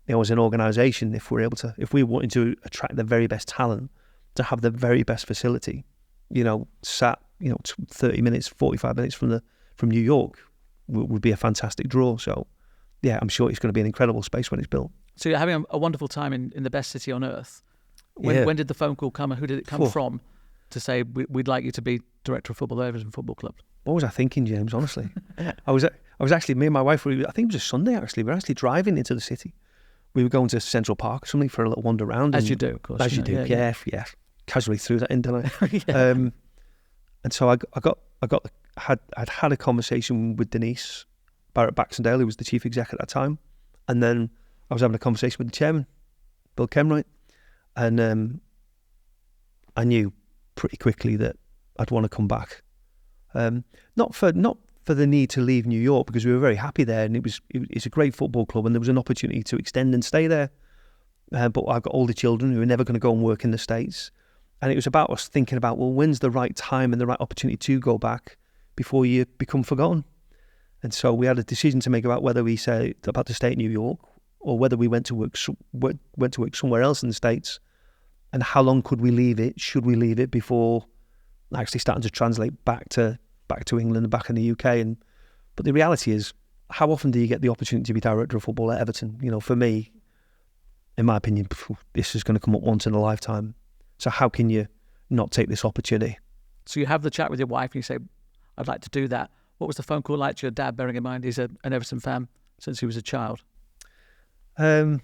as an organisation, if we wanted to attract the very best talent, to have the very best facility, sat 30 minutes, 45 minutes from New York would be a fantastic draw. So yeah, I'm sure it's going to be an incredible space when it's built. So you're having a wonderful time in the best city on earth. When did the phone call come, and who did it come from to say we'd like you to be director of football at Everton Football Club? What was I thinking, James? Honestly, I was actually, me and my wife I think it was a Sunday actually. We were actually driving into the city we were going to Central Park or something for a little wander around. As you do, of course. As you do, yeah. Casually threw that in, didn't I? Yeah. And so I'd had a conversation with Denise Barrett-Baxendale, who was the chief exec at that time, and then I was having a conversation with the chairman, Bill Kenwright, and I knew pretty quickly that I'd want to come back. Not for the need to leave New York, because we were very happy there, and it's a great football club, and there was an opportunity to extend and stay there. But I've got older children who are never going to go and work in the States, and it was about us thinking about, well, when's the right time and the right opportunity to go back before you become forgotten. And so we had a decision to make about whether we say about to stay in New York or whether we went to work somewhere else in the States, and how long could we leave it? Should we leave it before actually starting to translate back to England and back in the UK? But the reality is, how often do you get the opportunity to be director of football at Everton? You know, for me, in my opinion, this is going to come up once in a lifetime. So how can you not take this opportunity? So you have the chat with your wife and you say, I'd like to do that. What was the phone call like to your dad, bearing in mind he's an Everton fan since he was a child? Yeah,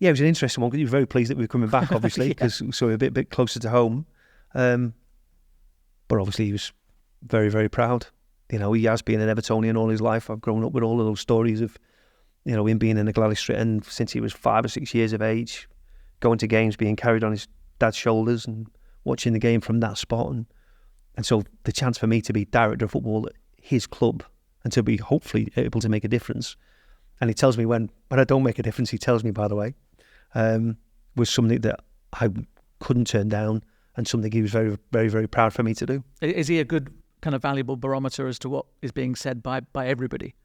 it was an interesting one, because he was very pleased that we were coming back, obviously, because so we were a bit closer to home. But obviously he was very, very proud. You know, he has been an Evertonian all his life. I've grown up with all of those stories of, you know, him being in the Gladys Street end since he was 5 or 6 years of age, going to games, being carried on his dad's shoulders and watching the game from that spot. And so the chance for me to be director of football at his club and to be hopefully able to make a difference. And he tells me when I don't make a difference, he tells me, by the way, was something that I couldn't turn down, and something he was very, very, very proud for me to do. Is he a good kind of valuable barometer as to what is being said by everybody?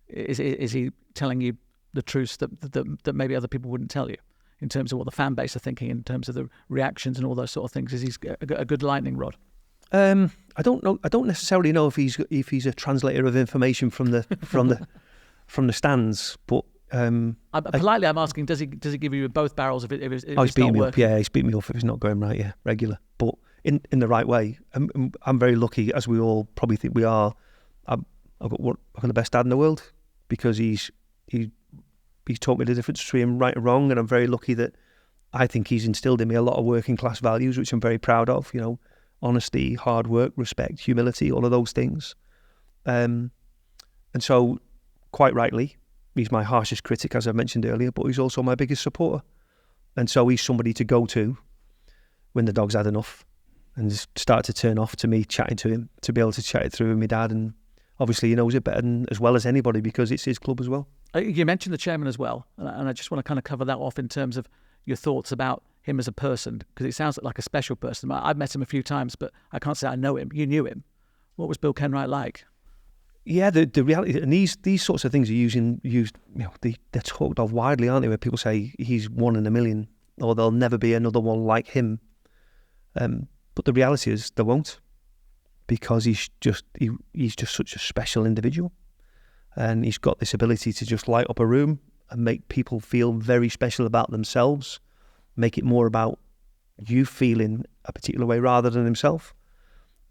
Is he telling you the truths that maybe other people wouldn't tell you, in terms of what the fan base are thinking, in terms of the reactions and all those sort of things? Is he a good lightning rod? I don't know. I don't necessarily know if he's a translator of information from the stands, but politely I'm asking, does he give you both barrels if it's he's beating not me working? up. Yeah, he's beating me up if it's not going right. Yeah, regular, but in the right way. I'm very lucky, as we all probably think we are. I've got the best dad in the world, because he's taught me the difference between right and wrong, and I'm very lucky that I think he's instilled in me a lot of working class values, which I'm very proud of. You know, honesty, hard work, respect, humility, all of those things. And so, quite rightly, he's my harshest critic, as I mentioned earlier, but he's also my biggest supporter. And so he's somebody to go to when the dog's had enough and just start to turn off to me chatting to him, to be able to chat it through with my dad. And obviously he knows it better as well as anybody, because it's his club as well. You mentioned the chairman as well, and I just want to kind of cover that off in terms of your thoughts about him as a person, because it sounds like a special person. I've met him a few times, but I can't say I know him. You knew him. What was Bill Kenwright like? Yeah, the reality, and these sorts of things are used, you know, they're talked of widely, aren't they? Where people say he's one in a million, or there'll never be another one like him. But the reality is there won't, because he's just such a special individual, and he's got this ability to just light up a room and make people feel very special about themselves, make it more about you feeling a particular way rather than himself.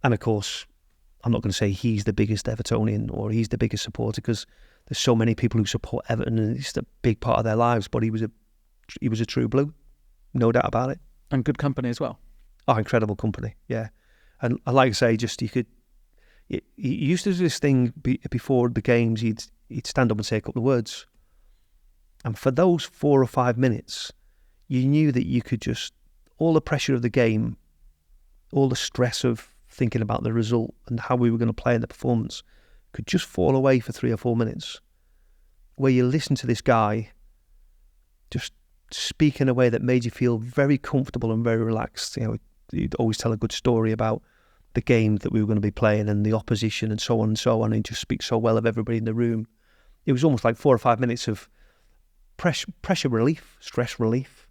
And of course, I'm not going to say he's the biggest Evertonian or he's the biggest supporter, because there's so many people who support Everton and it's a big part of their lives, but he was a true blue, no doubt about it. And good company as well. Oh, incredible company, yeah. And I like to say, he used to do this thing before the games, he'd stand up and say a couple of words. And for those 4 or 5 minutes, you knew that you could just, all the pressure of the game, all the stress of thinking about the result and how we were going to play in the performance, could just fall away for 3 or 4 minutes, where you listen to this guy just speak in a way that made you feel very comfortable and very relaxed. You know, he'd always tell a good story about the game that we were going to be playing and the opposition and so on and so on. And he just speaks so well of everybody in the room. It was almost like 4 or 5 minutes of pressure relief, stress relief,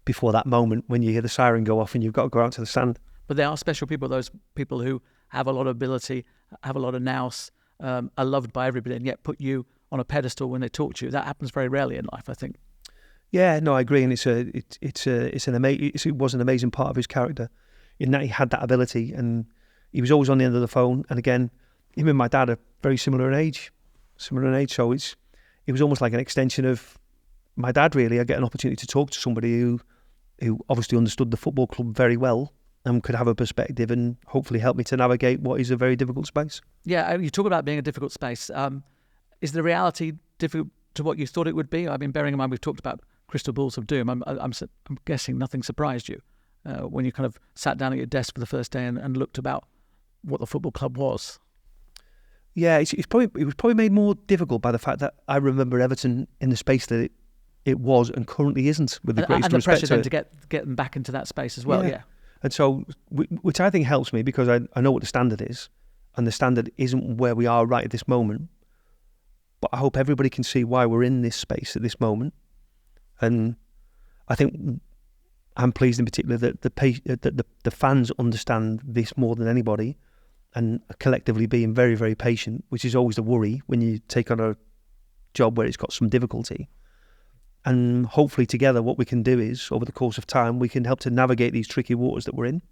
before that moment when you hear the siren go off and you've got to go out to the stand. But they are special people, those people who have a lot of ability, have a lot of nous, are loved by everybody, and yet put you on a pedestal when they talk to you. That happens very rarely in life, I think. Yeah, no, I agree, and it was an amazing part of his character, in that he had that ability, and he was always on the end of the phone. And again, him and my dad are very similar in age, so it was almost like an extension of my dad, really. I get an opportunity to talk to somebody who obviously understood the football club very well and could have a perspective and hopefully help me to navigate what is a very difficult space. Yeah, you talk about being a difficult space. Is the reality difficult to what you thought it would be? I mean, bearing in mind we've talked about crystal balls of doom, I'm guessing nothing surprised you when you kind of sat down at your desk for the first day and looked about what the football club was. Yeah, it was probably made more difficult by the fact that I remember Everton in the space that it was and currently isn't, with the greatest respect pressure then to get them back into that space as well. Yeah. And so, which I think helps me, because I know what the standard is, and the standard isn't where we are right at this moment. But I hope everybody can see why we're in this space at this moment. And I think I'm pleased in particular that the fans understand this more than anybody, and are collectively being very, very patient, which is always a worry when you take on a job where it's got some difficulty. And hopefully together what we can do is, over the course of time, we can help to navigate these tricky waters that we're in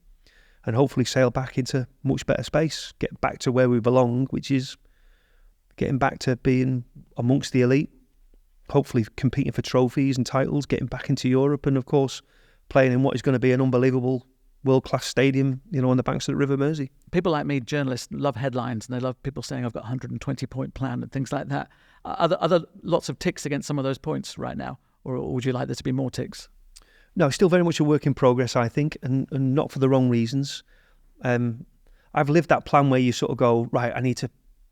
and hopefully sail back into much better space, get back to where we belong, which is getting back to being amongst the elite, hopefully competing for trophies and titles, getting back into Europe, and of course playing in what is going to be an unbelievable world-class stadium, on the banks of the River Mersey. People like me, journalists, love headlines, and they love people saying I've got a 120-point plan and things like that. Are there lots of ticks against some of those points right now, or would you like there to be more ticks? No, it's still very much a work in progress, I think, and not for the wrong reasons. I've lived that plan where you sort of go, right, I need to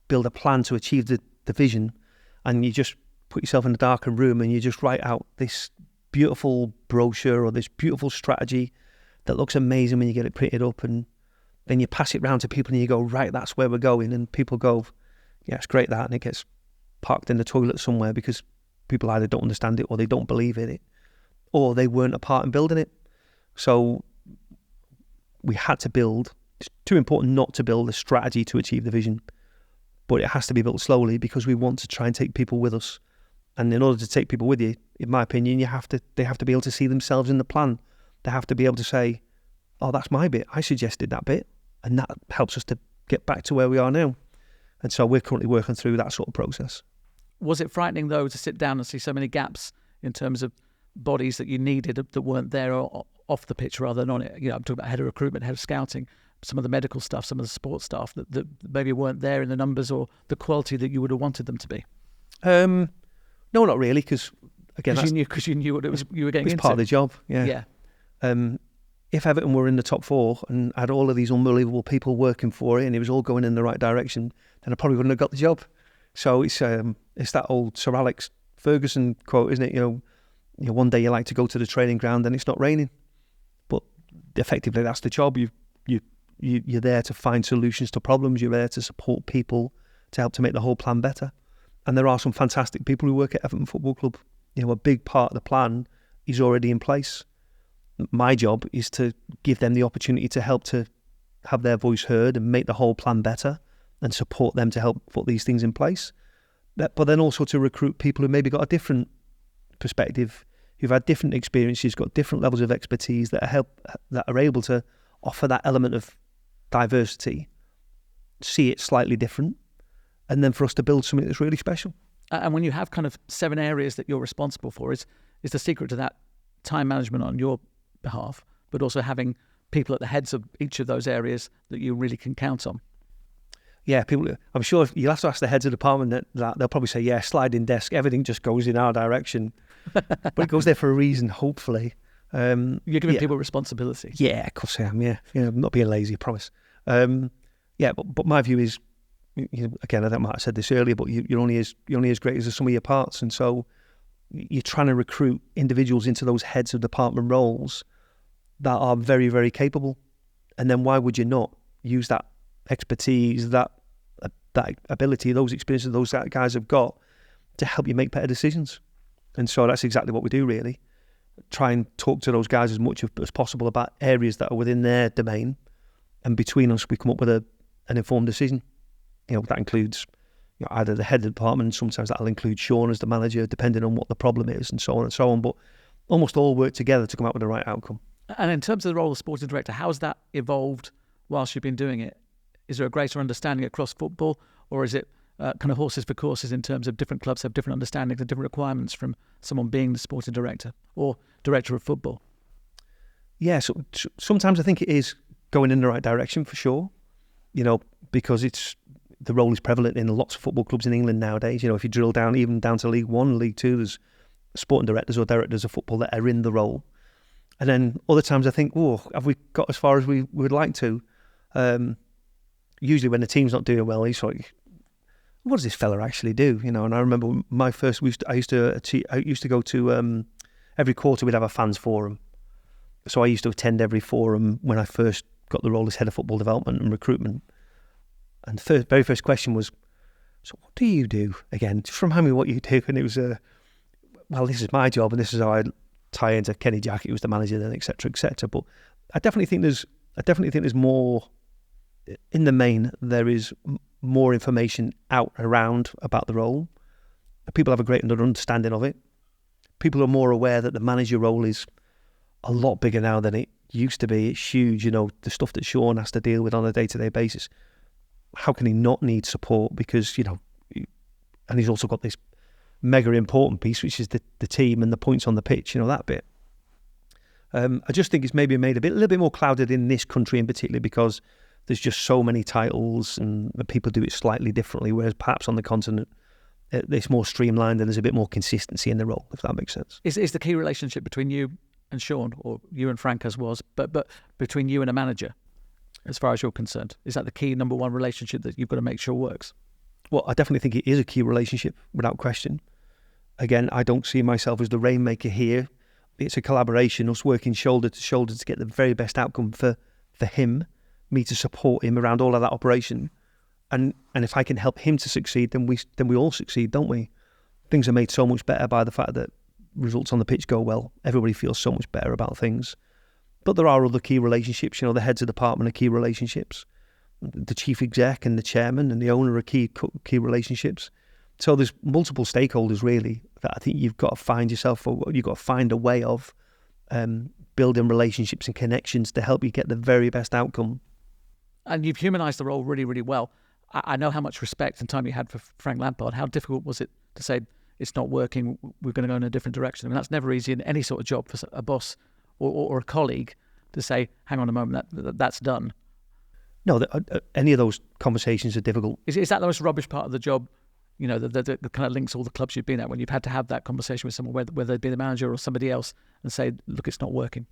build a plan to achieve the vision, and you just put yourself in a darkened room and you just write out this beautiful brochure or this beautiful strategy that looks amazing when you get it printed up, and then you pass it round to people and you go, right, that's where we're going, and people go, yeah, it's great that, and it gets parked in the toilet somewhere because people either don't understand it or they don't believe in it or they weren't a part in building it. So we had to build, it's too important not to build a strategy to achieve the vision, but it has to be built slowly because we want to try and take people with us. And in order to take people with you, in my opinion, they have to be able to see themselves in the plan. They have to be able to say, oh, that's my bit, I suggested that bit, and that helps us to get back to where we are now. And so we're currently working through that sort of process. Was it frightening, though, to sit down and see so many gaps in terms of bodies that you needed that weren't there or off the pitch rather than on it? I'm talking about head of recruitment, head of scouting, some of the medical stuff, some of the sports staff that maybe weren't there in the numbers or the quality that you would have wanted them to be. No, not really, because again, because you knew what you were getting into. It's part of the job. Yeah. If Everton were in the top four and had all of these unbelievable people working for it and it was all going in the right direction, then I probably wouldn't have got the job. So it's that old Sir Alex Ferguson quote, isn't it? One day you like to go to the training ground and it's not raining, but effectively that's the job. You're there to find solutions to problems. You're there to support people to help to make the whole plan better. And there are some fantastic people who work at Everton Football Club. A big part of the plan is already in place. My job is to give them the opportunity to help to have their voice heard and make the whole plan better and support them to help put these things in place. But then also to recruit people who maybe got a different perspective, who've had different experiences, got different levels of expertise that are able to offer that element of diversity, see it slightly different, and then for us to build something that's really special. And when you have kind of 7 areas that you're responsible for, is the secret to that time management on your behalf, but also having people at the heads of each of those areas that you really can count on? Yeah, people. I'm sure if you'll have to ask the heads of department that they'll probably say, yeah, sliding desk, everything just goes in our direction. But it goes there for a reason, hopefully. You're giving people responsibility. Yeah, of course I am, yeah. I'm not being lazy, I promise. But my view is, again, I might have said this earlier, but you're only as great as the sum of your parts. And so you're trying to recruit individuals into those heads of department roles that are very, very capable. And then why would you not use that expertise, that ability, those experiences those guys have got to help you make better decisions? And so that's exactly what we do, really. Try and talk to those guys as much as possible about areas that are within their domain. And between us, we come up with an informed decision. That includes either the head of the department, sometimes that'll include Sean as the manager, depending on what the problem is, and so on and so on. But almost all work together to come up with the right outcome. And in terms of the role of sporting director, how's that evolved whilst you've been doing it? Is there a greater understanding across football, or is it kind of horses for courses in terms of different clubs have different understandings and different requirements from someone being the sporting director or director of football? Yeah, so sometimes I think it is going in the right direction for sure, because the role is prevalent in lots of football clubs in England nowadays. If you drill down, even down to League One, League Two, there's sporting directors or directors of football that are in the role. And then other times I think, have we got as far as we would like to? Usually when the team's not doing well, he's like, what does this fella actually do? And I remember my first, I used to go to, every quarter we'd have a fans forum. So I used to attend every forum when I first got the role as head of football development and recruitment. And the very first question was, so what do you do? Again, just remind me what you do. And it was, this is my job and this is how I tie into Kenny Jackett, who was the manager then, et cetera, et cetera. But I definitely think there's more, in the main, there is more information out around about the role. People have a great understanding of it. People are more aware that the manager role is a lot bigger now than it used to be. It's huge, the stuff that Sean has to deal with on a day-to-day basis. How can he not need support? Because, and he's also got this mega important piece, which is the team and the points on the pitch, that bit. I just think it's maybe made a little bit more clouded in this country in particular because there's just so many titles and people do it slightly differently, whereas perhaps on the continent it's more streamlined and there's a bit more consistency in the role, if that makes sense. Is the key relationship between you and Sean, or you and Frank as was, but between you and a manager, as far as you're concerned? Is that the key number one relationship that you've got to make sure works? Well, I definitely think it is a key relationship, without question. Again, I don't see myself as the rainmaker here. It's a collaboration, us working shoulder to shoulder to get the very best outcome for him, me to support him around all of that operation. And if I can help him to succeed, then we all succeed, don't we? Things are made so much better by the fact that results on the pitch go well. Everybody feels so much better about things. But there are other key relationships. The heads of department are key relationships. The chief exec and the chairman and the owner are key relationships. So there's multiple stakeholders really that I think you've got to find yourself, or you've got to find a way of building relationships and connections to help you get the very best outcome. And you've humanised the role really, really well. I know how much respect and time you had for Frank Lampard. How difficult was it to say, it's not working, we're going to go in a different direction? I mean, that's never easy in any sort of job for a boss or a colleague to say, hang on a moment, that's done. No, any of those conversations are difficult. Is that the most rubbish part of the job? The kind of links all the clubs you've been at, when you've had to have that conversation with someone, whether it be the manager or somebody else, and say, look, it's not working?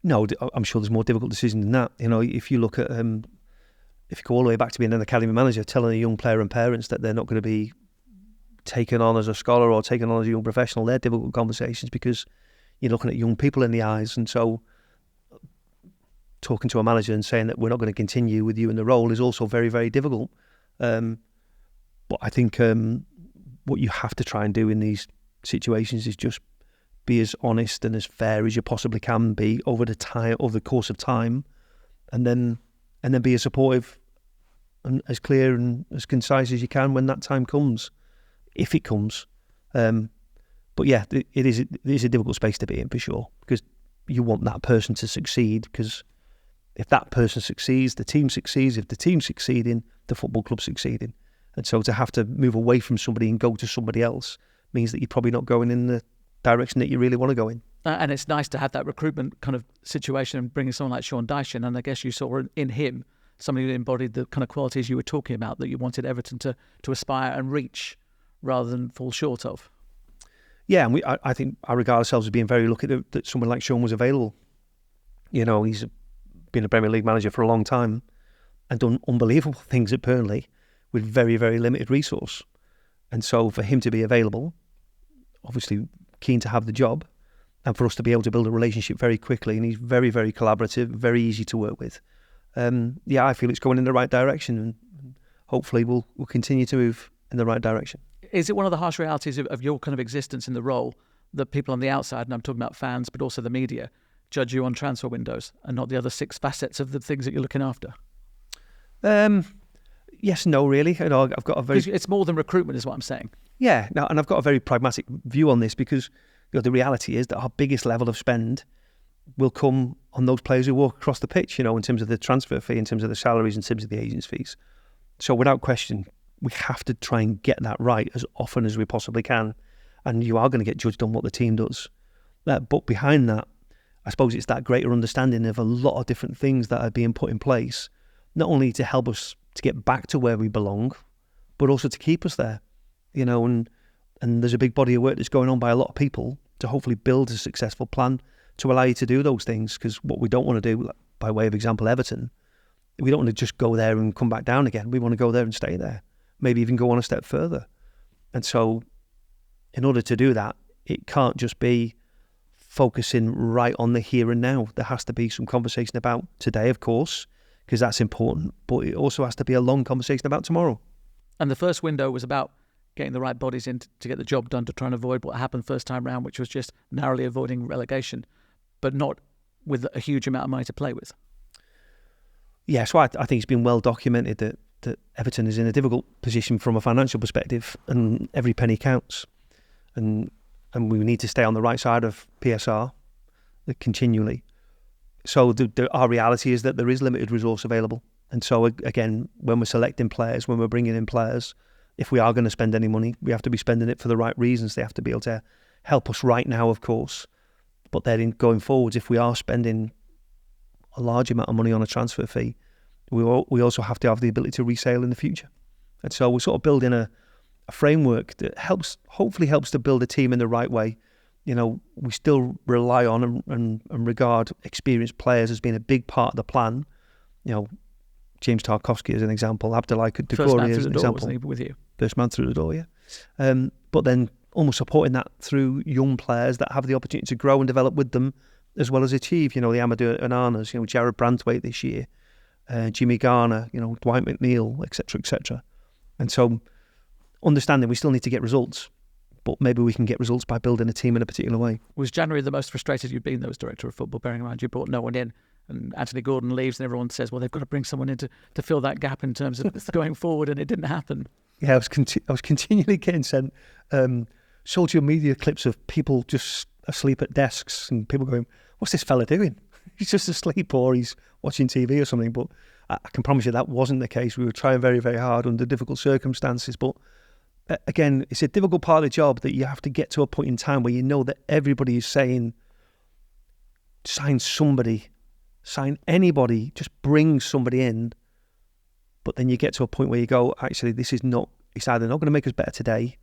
No, I'm sure there's more difficult decisions than that. If you look at, if you go all the way back to being an academy manager, telling a young player and parents that they're not going to be taken on as a scholar or taken on as a young professional, they're difficult conversations because you're looking at young people in the eyes. And so talking to a manager and saying that we're not going to continue with you in the role is also very, very difficult. But I think what you have to try and do in these situations is just be as honest and as fair as you possibly can be over the course of time, and then be as supportive and as clear and as concise as you can when that time comes, if it comes. But yeah, it is a difficult space to be in for sure, because you want that person to succeed, because if that person succeeds, the team succeeds. If the team's succeeding, the football club's succeeding. And so to have to move away from somebody and go to somebody else means that you're probably not going in the direction that you really want to go in. And it's nice to have that recruitment kind of situation and bringing someone like Sean Dyche in. And I guess you saw in him somebody who embodied the kind of qualities you were talking about that you wanted Everton to aspire and reach rather than fall short of. Yeah, and I think I regard ourselves as being very lucky that someone like Sean was available. He's been a Premier League manager for a long time and done unbelievable things at Burnley with very, very limited resource. And so for him to be available, obviously keen to have the job, and for us to be able to build a relationship very quickly, and he's very, very collaborative, very easy to work with. I feel it's going in the right direction, and hopefully we'll continue to move in the right direction. Is it one of the harsh realities of your kind of existence in the role that people on the outside, and I'm talking about fans, but also the media, judge you on transfer windows and not the other 6 facets of the things that you're looking after? Yes, no, really. I've got a very... It's more than recruitment is what I'm saying. Yeah, no, and I've got a very pragmatic view on this, because the reality is that our biggest level of spend will come on those players who walk across the pitch, in terms of the transfer fee, in terms of the salaries, in terms of the agents' fees. So without question, we have to try and get that right as often as we possibly can. And you are going to get judged on what the team does. But behind that, I suppose it's that greater understanding of a lot of different things that are being put in place, not only to help us to get back to where we belong, but also to keep us there, and there's a big body of work that's going on by a lot of people to hopefully build a successful plan to allow you to do those things. Because what we don't want to do, by way of example, Everton, we don't want to just go there and come back down again. We want to go there and stay there, maybe even go on a step further. And so in order to do that, it can't just be focusing right on the here and now. There has to be some conversation about today, of course, because that's important, but it also has to be a long conversation about tomorrow. And the first window was about getting the right bodies in to get the job done, to try and avoid what happened first time round, which was just narrowly avoiding relegation, but not with a huge amount of money to play with. Yeah, so I think it's been well documented that Everton is in a difficult position from a financial perspective, and every penny counts. And we need to stay on the right side of PSR continually. So our reality is that there is limited resource available. And so again, when we're selecting players, when we're bringing in players, if we are going to spend any money, we have to be spending it for the right reasons. They have to be able to help us right now, of course. But then going forwards, if we are spending a large amount of money on a transfer fee, we also have to have the ability to resale in the future. And so we're sort of building a framework that hopefully helps to build a team in the right way. We still rely on and regard experienced players as being a big part of the plan. James Tarkowski as an example, Abdoulaye Doucouré as an example. Wasn't he, with you? First man through the door, yeah. But then almost supporting that through young players that have the opportunity to grow and develop with them, as well as achieve, the Amadou Onanas, Jared Brantwaite this year, Jimmy Garner, Dwight McNeil, etc., etc. And so understanding we still need to get results, but maybe we can get results by building a team in a particular way. Was January the most frustrated you've been, though, as director of football, bearing in mind you brought no one in, and Anthony Gordon leaves and everyone says, well, they've got to bring someone in to fill that gap in terms of going forward, and it didn't happen? Yeah, I was continually getting sent social media clips of people just asleep at desks and people going, what's this fella doing? He's just asleep, or he's watching TV or something. But I can promise you that wasn't the case. We were trying very, very hard under difficult circumstances. But again, it's a difficult part of the job that you have to get to a point in time where you know that everybody is saying, sign somebody, sign anybody, just bring somebody in. But then you get to a point where you go, actually, it's either not going to make us better today,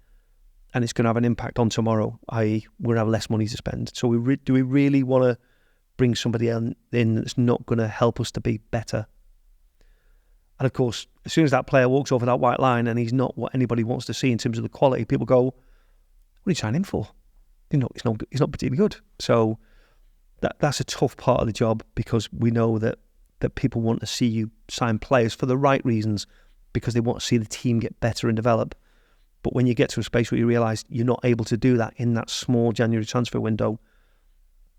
and it's going to have an impact on tomorrow, i.e. we're going to have less money to spend. So do we really want to bring somebody in that's not going to help us to be better? And of course, as soon as that player walks over that white line and he's not what anybody wants to see in terms of the quality, people go, what are you signing for? He's not particularly good. So that's a tough part of the job, because we know that people want to see you sign players for the right reasons, because they want to see the team get better and develop. But when you get to a space where you realise you're not able to do that in that small January transfer window,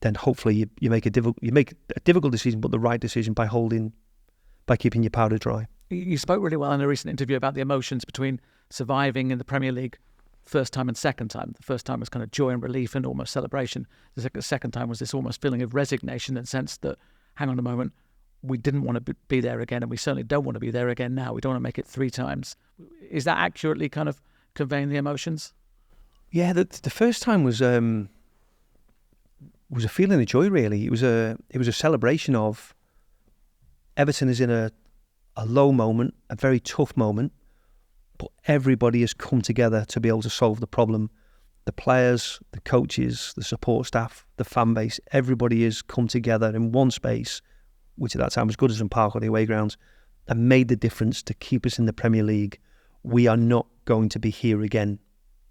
then hopefully you make a difficult decision, but the right decision by keeping your powder dry. You spoke really well in a recent interview about the emotions between surviving in the Premier League first time and second time. The first time was kind of joy and relief and almost celebration. The second time was this almost feeling of resignation, in the sense that, hang on a moment, we didn't want to be there again, and we certainly don't want to be there again now. We don't want to make it three times. Is that accurately kind of conveying the emotions? Yeah, the first time was a feeling of joy, really. It was a celebration of Everton is in a low moment, a very tough moment, but everybody has come together to be able to solve the problem. The players, the coaches, the support staff, the fan base, everybody has come together in one space, which at that time was Goodison Park on the away grounds, and made the difference to keep us in the Premier League. We are not going to be here again.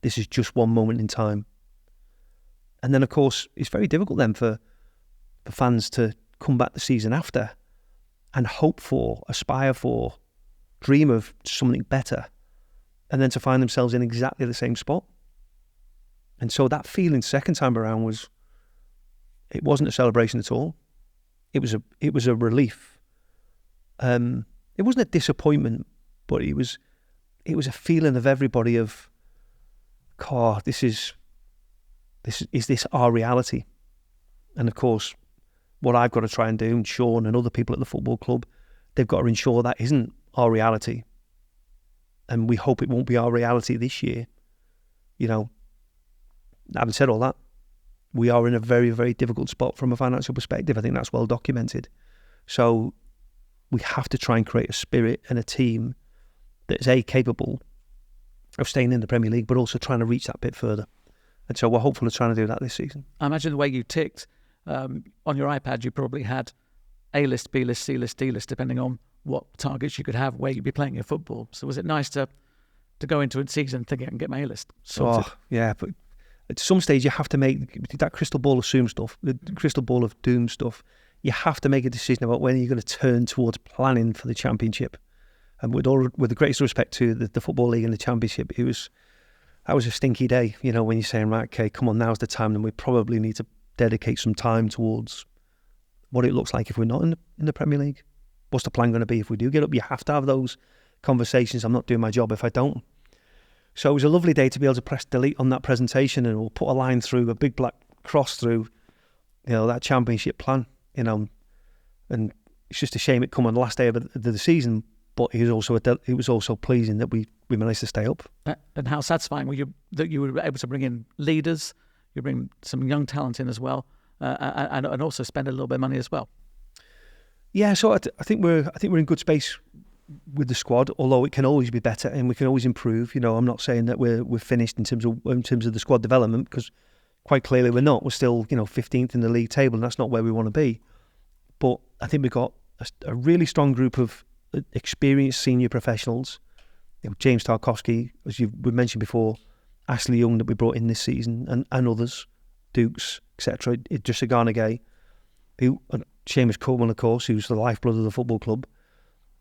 This is just one moment in time. And then, of course, it's very difficult then for fans to come back the season after and hope for, aspire for, dream of something better, and then to find themselves in exactly the same spot. And so that feeling second time around it wasn't a celebration at all. It was a relief. It wasn't a disappointment, but it was a feeling of everybody of, God, is this our reality? And of course, what I've got to try and do, and Sean and other people at the football club, they've got to ensure that isn't our reality. and we hope it won't be our reality this year. You know, having said all that, we are in a very, very difficult spot from a financial perspective. I think that's well documented. So we have to try and create a spirit and a team that's capable of staying in the Premier League, but also trying to reach that bit further. And so we're hopeful of trying to do that this season. I imagine the way you ticked on your iPad, you probably had A-list, B-list, C-list, D-list, depending on what targets you could have, where you'd be playing your football. So was it nice to go into a season thinking I can get my A-list sorted? Oh, yeah, but at some stage you have to make that crystal ball of doom stuff, the crystal ball of doom stuff. You have to make a decision about when you're going to turn towards planning for the Championship. And with the greatest respect to the Football League and the Championship, that was a stinky day, you know, when you're saying, right, okay, come on, now's the time, and we probably need to dedicate some time towards what it looks like if we're not in the Premier League. What's the plan going to be if we do get up? You have to have those conversations. I'm not doing my job if I don't. So it was a lovely day to be able to press delete on that presentation, and we'll put a line through, a big black cross through, you know, that Championship plan, you know. And it's just a shame it come on the last day of the season, but it was also pleasing that we managed to stay up. And how satisfying were you that you were able to bring in leaders, you bring some young talent in as well, and also spend a little bit of money as well? Yeah, so I think we're in good space with the squad, although it can always be better and we can always improve. You know, I'm not saying that we're finished in terms of the squad development, because quite clearly we're not. We're still, you know, 15th in the league table, and that's not where we want to be. But I think we've got a really strong group of experienced senior professionals. You know, James Tarkowski, as we mentioned before, Ashley Young that we brought in this season, and others, Dukes, etc. Idrissa Gana, and Seamus Coleman, of course, who's the lifeblood of the football club.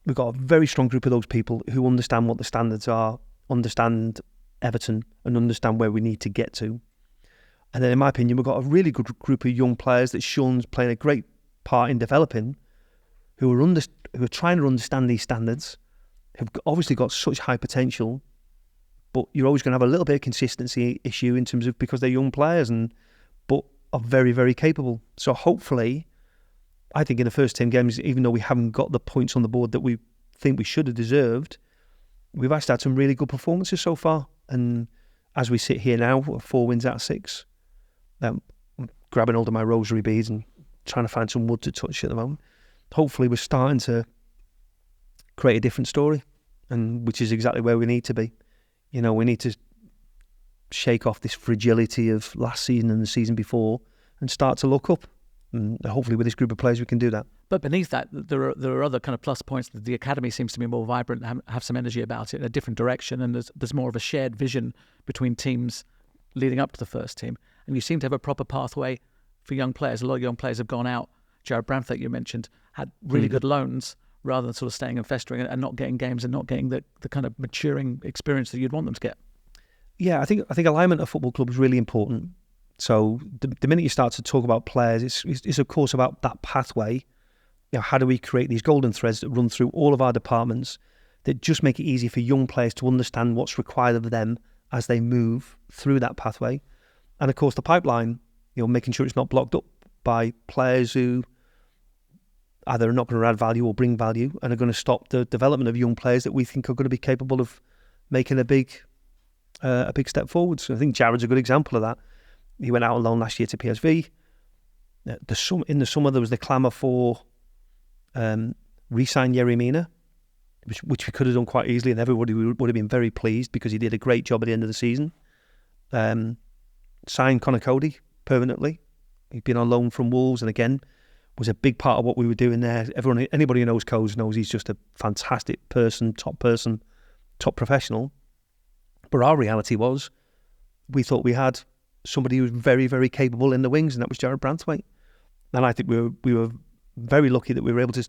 We've got a very strong group of those people who understand what the standards are, understand Everton, and understand where we need to get to. And then, in my opinion, we've got a really good group of young players that Sean's playing a great part in developing, who are trying to understand these standards, who've obviously got such high potential, but you're always going to have a little bit of consistency issue in terms of, because they're young players, but are very, very capable. So hopefully, I think in the first 10 games, even though we haven't got the points on the board that we think we should have deserved, we've actually had some really good performances so far. And as we sit here now, 4 wins out of 6, I'm grabbing hold of my rosary beads and trying to find some wood to touch at the moment. Hopefully we're starting to create a different story, and which is exactly where we need to be. You know, we need to shake off this fragility of last season and the season before and start to look up. And hopefully with this group of players we can do that. But beneath that, there are other kind of plus points. The academy seems to be more vibrant and have some energy about it in a different direction, and there's more of a shared vision between teams leading up to the first team. And you seem to have a proper pathway for young players. A lot of young players have gone out. Jared Bramthwaite, you mentioned, had really good loans rather than sort of staying and festering and not getting games and not getting the kind of maturing experience that you'd want them to get. Yeah, I think alignment of football club is really important. So the minute you start to talk about players, it's of course about that pathway. You know, how do we create these golden threads that run through all of our departments that just make it easy for young players to understand what's required of them as they move through that pathway. And of course the pipeline, you know, making sure it's not blocked up by players who either are not going to add value or bring value and are going to stop the development of young players that we think are going to be capable of making a big step forward. So I think Jared's a good example of that. He went out on loan last year to PSV. In the summer, there was the clamour for re-sign Yerry Mina, which we could have done quite easily, and everybody would have been very pleased because he did a great job at the end of the season. Signed Conor Cody permanently. He'd been on loan from Wolves, and again, was a big part of what we were doing there. Anybody who knows Codes knows he's just a fantastic person, top professional. But our reality was, we thought we had somebody who was very, very capable in the wings, and that was Jared Bramthwaite. And I think we were very lucky that we were able to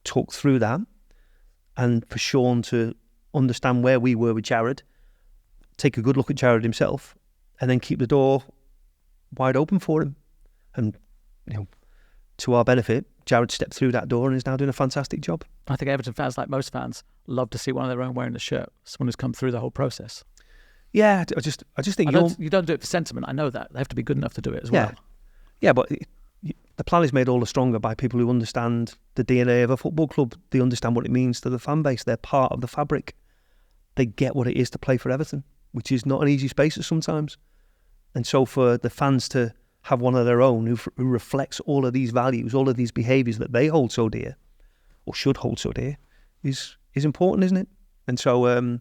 talk through that, and for Sean to understand where we were with Jared, take a good look at Jared himself, and then keep the door wide open for him. And, you know, to our benefit, Jared stepped through that door and is now doing a fantastic job. I think Everton fans, like most fans, love to see one of their own wearing the shirt, someone who's come through the whole process. Yeah, I just think you don't do it for sentiment. I know that. They have to be good enough to do it as well. Yeah, but the plan is made all the stronger by people who understand the DNA of a football club. They understand what it means to the fan base. They're part of the fabric. they get what it is to play for Everton, which is not an easy space at sometimes. And so for the fans to have one of their own who reflects all of these values, all of these behaviours that they hold so dear, or should hold so dear, is important, isn't it? And so,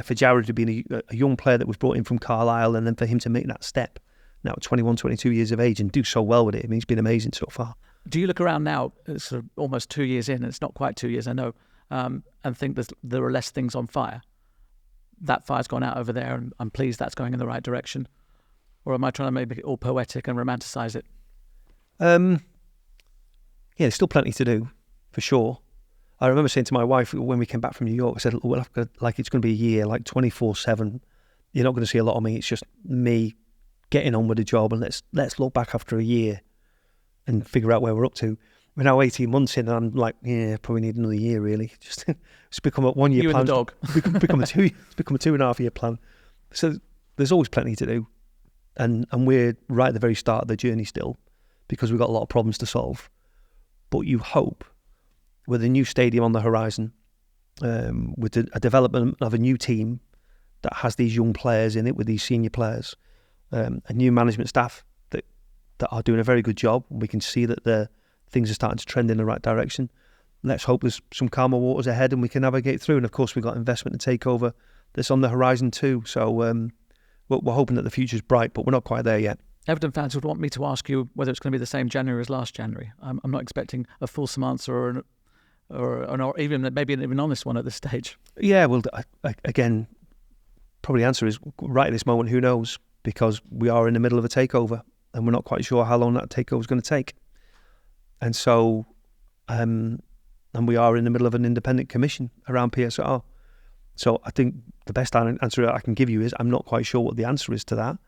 for Jared to be a young player that was brought in from Carlisle, and then for him to make that step now at 21, 22 years of age and do so well with it, I mean, he's been amazing so far. Do you look around now, it's sort of almost 2 years in, and it's not quite 2 years, I know, and think there are less things on fire? That fire's gone out over there, and I'm pleased that's going in the right direction. Or am I trying to make it all poetic and romanticise it? There's still plenty to do, for sure. I remember saying to my wife when we came back from New York, I said, well, it's going to be a year, like 24/7. You're not going to see a lot of me. It's just me getting on with the job, and let's look back after a year and figure out where we're up to. We're now 18 months in, and I'm like, probably need another year, really. Just it's become a 1 year plan. You and the dog. become a 2.5 year plan. So there's always plenty to do. And we're right at the very start of the journey still, because we've got a lot of problems to solve. But you hope, with a new stadium on the horizon, with a development of a new team that has these young players in it, with these senior players, a new management staff that are doing a very good job. We can see that the things are starting to trend in the right direction. Let's hope there's some calmer waters ahead and we can navigate through. And of course, we've got investment to take over that's on the horizon too. So we're hoping that the future's bright, but we're not quite there yet. Everton fans would want me to ask you whether it's going to be the same January as last January. I'm not expecting a fulsome answer or even maybe an honest one at this stage. Yeah, well, again, probably the answer is right at this moment, who knows? Because we are in the middle of a takeover and we're not quite sure how long that takeover is going to take. And so, and we are in the middle of an independent commission around PSR. So I think the best answer I can give you is I'm not quite sure what the answer is to that.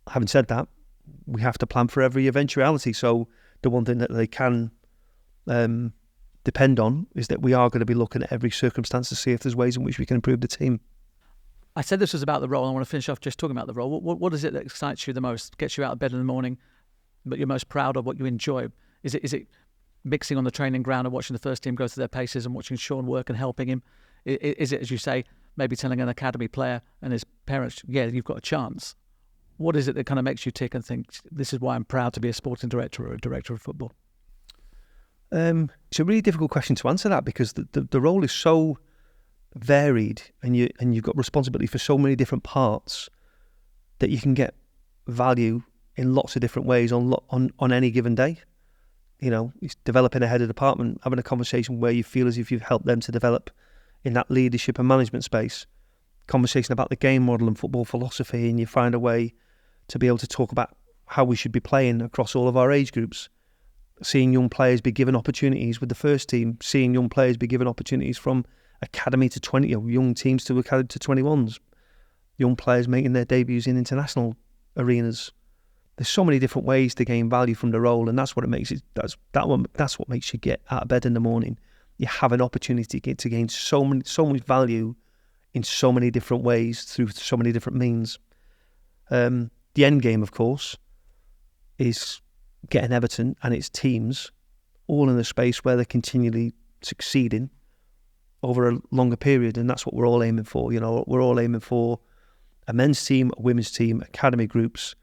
Having said that, we have to plan for every eventuality. So the one thing that they can depend on is that we are going to be looking at every circumstance to see if there's ways in which we can improve the team. I said this was about the role. I want to finish off just talking about the role. What is it that excites you the most, gets you out of bed in the morning, but you're most proud of, what you enjoy? Is it mixing on the training ground and watching the first team go through their paces and watching Sean work and helping him? Is it, as you say, maybe telling an academy player and his parents, yeah, you've got a chance? What is it that kind of makes you tick and think, this is why I'm proud to be a sporting director or a director of football? It's a really difficult question to answer that, because the role is so varied and you've got responsibility for so many different parts that you can get value in lots of different ways on any given day. You know, it's developing a head of department, having a conversation where you feel as if you've helped them to develop in that leadership and management space. Conversation about the game model and football philosophy, and you find a way to be able to talk about how we should be playing across all of our age groups. Seeing young players be given opportunities with the first team, seeing young players be given opportunities from academy to 20, young teams to academy to 21s, young players making their debuts in international arenas. There's so many different ways to gain value from the role, and that's what it makes it. That's what makes you get out of bed in the morning. You have an opportunity to gain so much value in so many different ways through so many different means. The end game, of course, is getting Everton and its teams all in a space where they're continually succeeding over a longer period, and that's what we're all aiming for. You know, we're all aiming for a men's team, a women's team, academy groups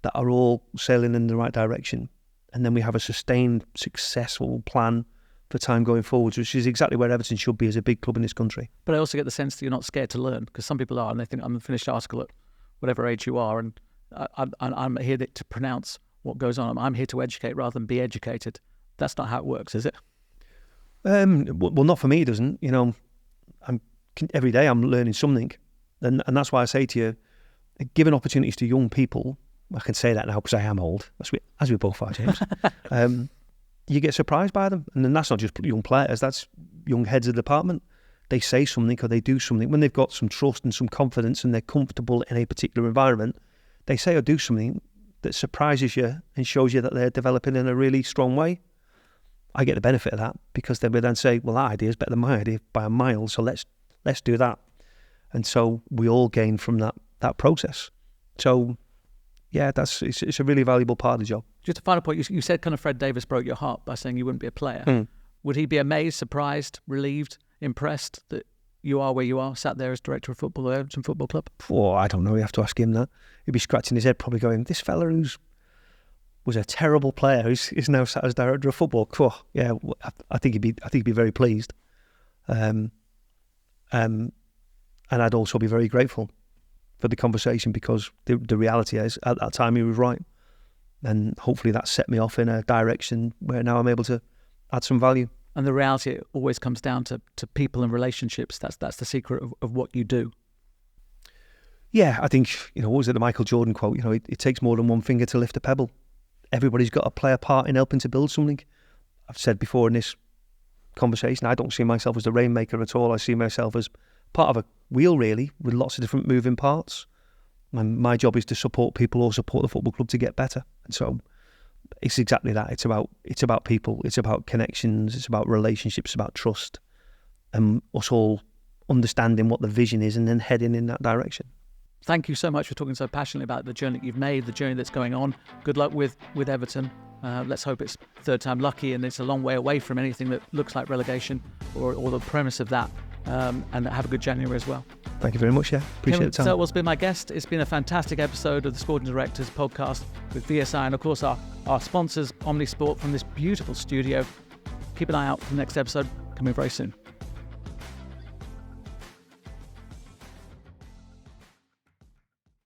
that are all sailing in the right direction, and then we have a sustained, successful plan for time going forwards, which is exactly where Everton should be as a big club in this country. But I also get the sense that you're not scared to learn, because some people are, and they think I'm a finished article at whatever age you are, and I'm here to pronounce what goes on. I'm here to educate rather than be educated. That's not how it works, is it? Well, not for me, it doesn't. You know, every day I'm learning something, and that's why I say to you, giving opportunities to young people. I can say that now because I am old, as we both are, James. You get surprised by them, and then that's not just young players, that's young heads of department. They say something or they do something when they've got some trust and some confidence and they're comfortable in a particular environment. They say or do something that surprises you and shows you that they're developing in a really strong way. I get the benefit of that, because they would then say, well, that idea is better than my idea by a mile, so let's do that. And so we all gain from that process. So yeah, it's a really valuable part of the job. Just a final point, you said kind of Fred Davis broke your heart by saying you wouldn't be a player. Would he be amazed, surprised, relieved, impressed that you are where you are, sat there as director of football at Everton Football Club? Oh, I don't know. You have to ask him that. He'd be scratching his head, probably going, "This fella was a terrible player who's now sat as director of football." Oh, yeah, I think he'd be very pleased. And I'd also be very grateful for the conversation, because the reality is, at that time he was right, and hopefully that set me off in a direction where now I'm able to add some value. And the reality always comes down to people and relationships. That's the secret of what you do. Yeah, I think, what was it, the Michael Jordan quote? It takes more than one finger to lift a pebble. Everybody's got to play a part in helping to build something. I've said before in this conversation, I don't see myself as the rainmaker at all. I see myself as part of a wheel, really, with lots of different moving parts. And my job is to support people or support the football club to get better. And so it's exactly that. It's about people. It's about connections. It's about relationships. About trust, and us all understanding what the vision is and then heading in that direction. Thank you so much for talking so passionately about the journey you've made, the journey that's going on. Good luck with Everton. Let's hope it's third time lucky, and it's a long way away from anything that looks like relegation or the premise of that. And have a good January as well. Thank you very much. Yeah, appreciate Kevin the time. Thelwell's been my guest. It's been a fantastic episode of the Sporting Directors podcast with VSI, and of course our sponsors, Omnisport, from this beautiful studio. Keep an eye out for the next episode coming very soon.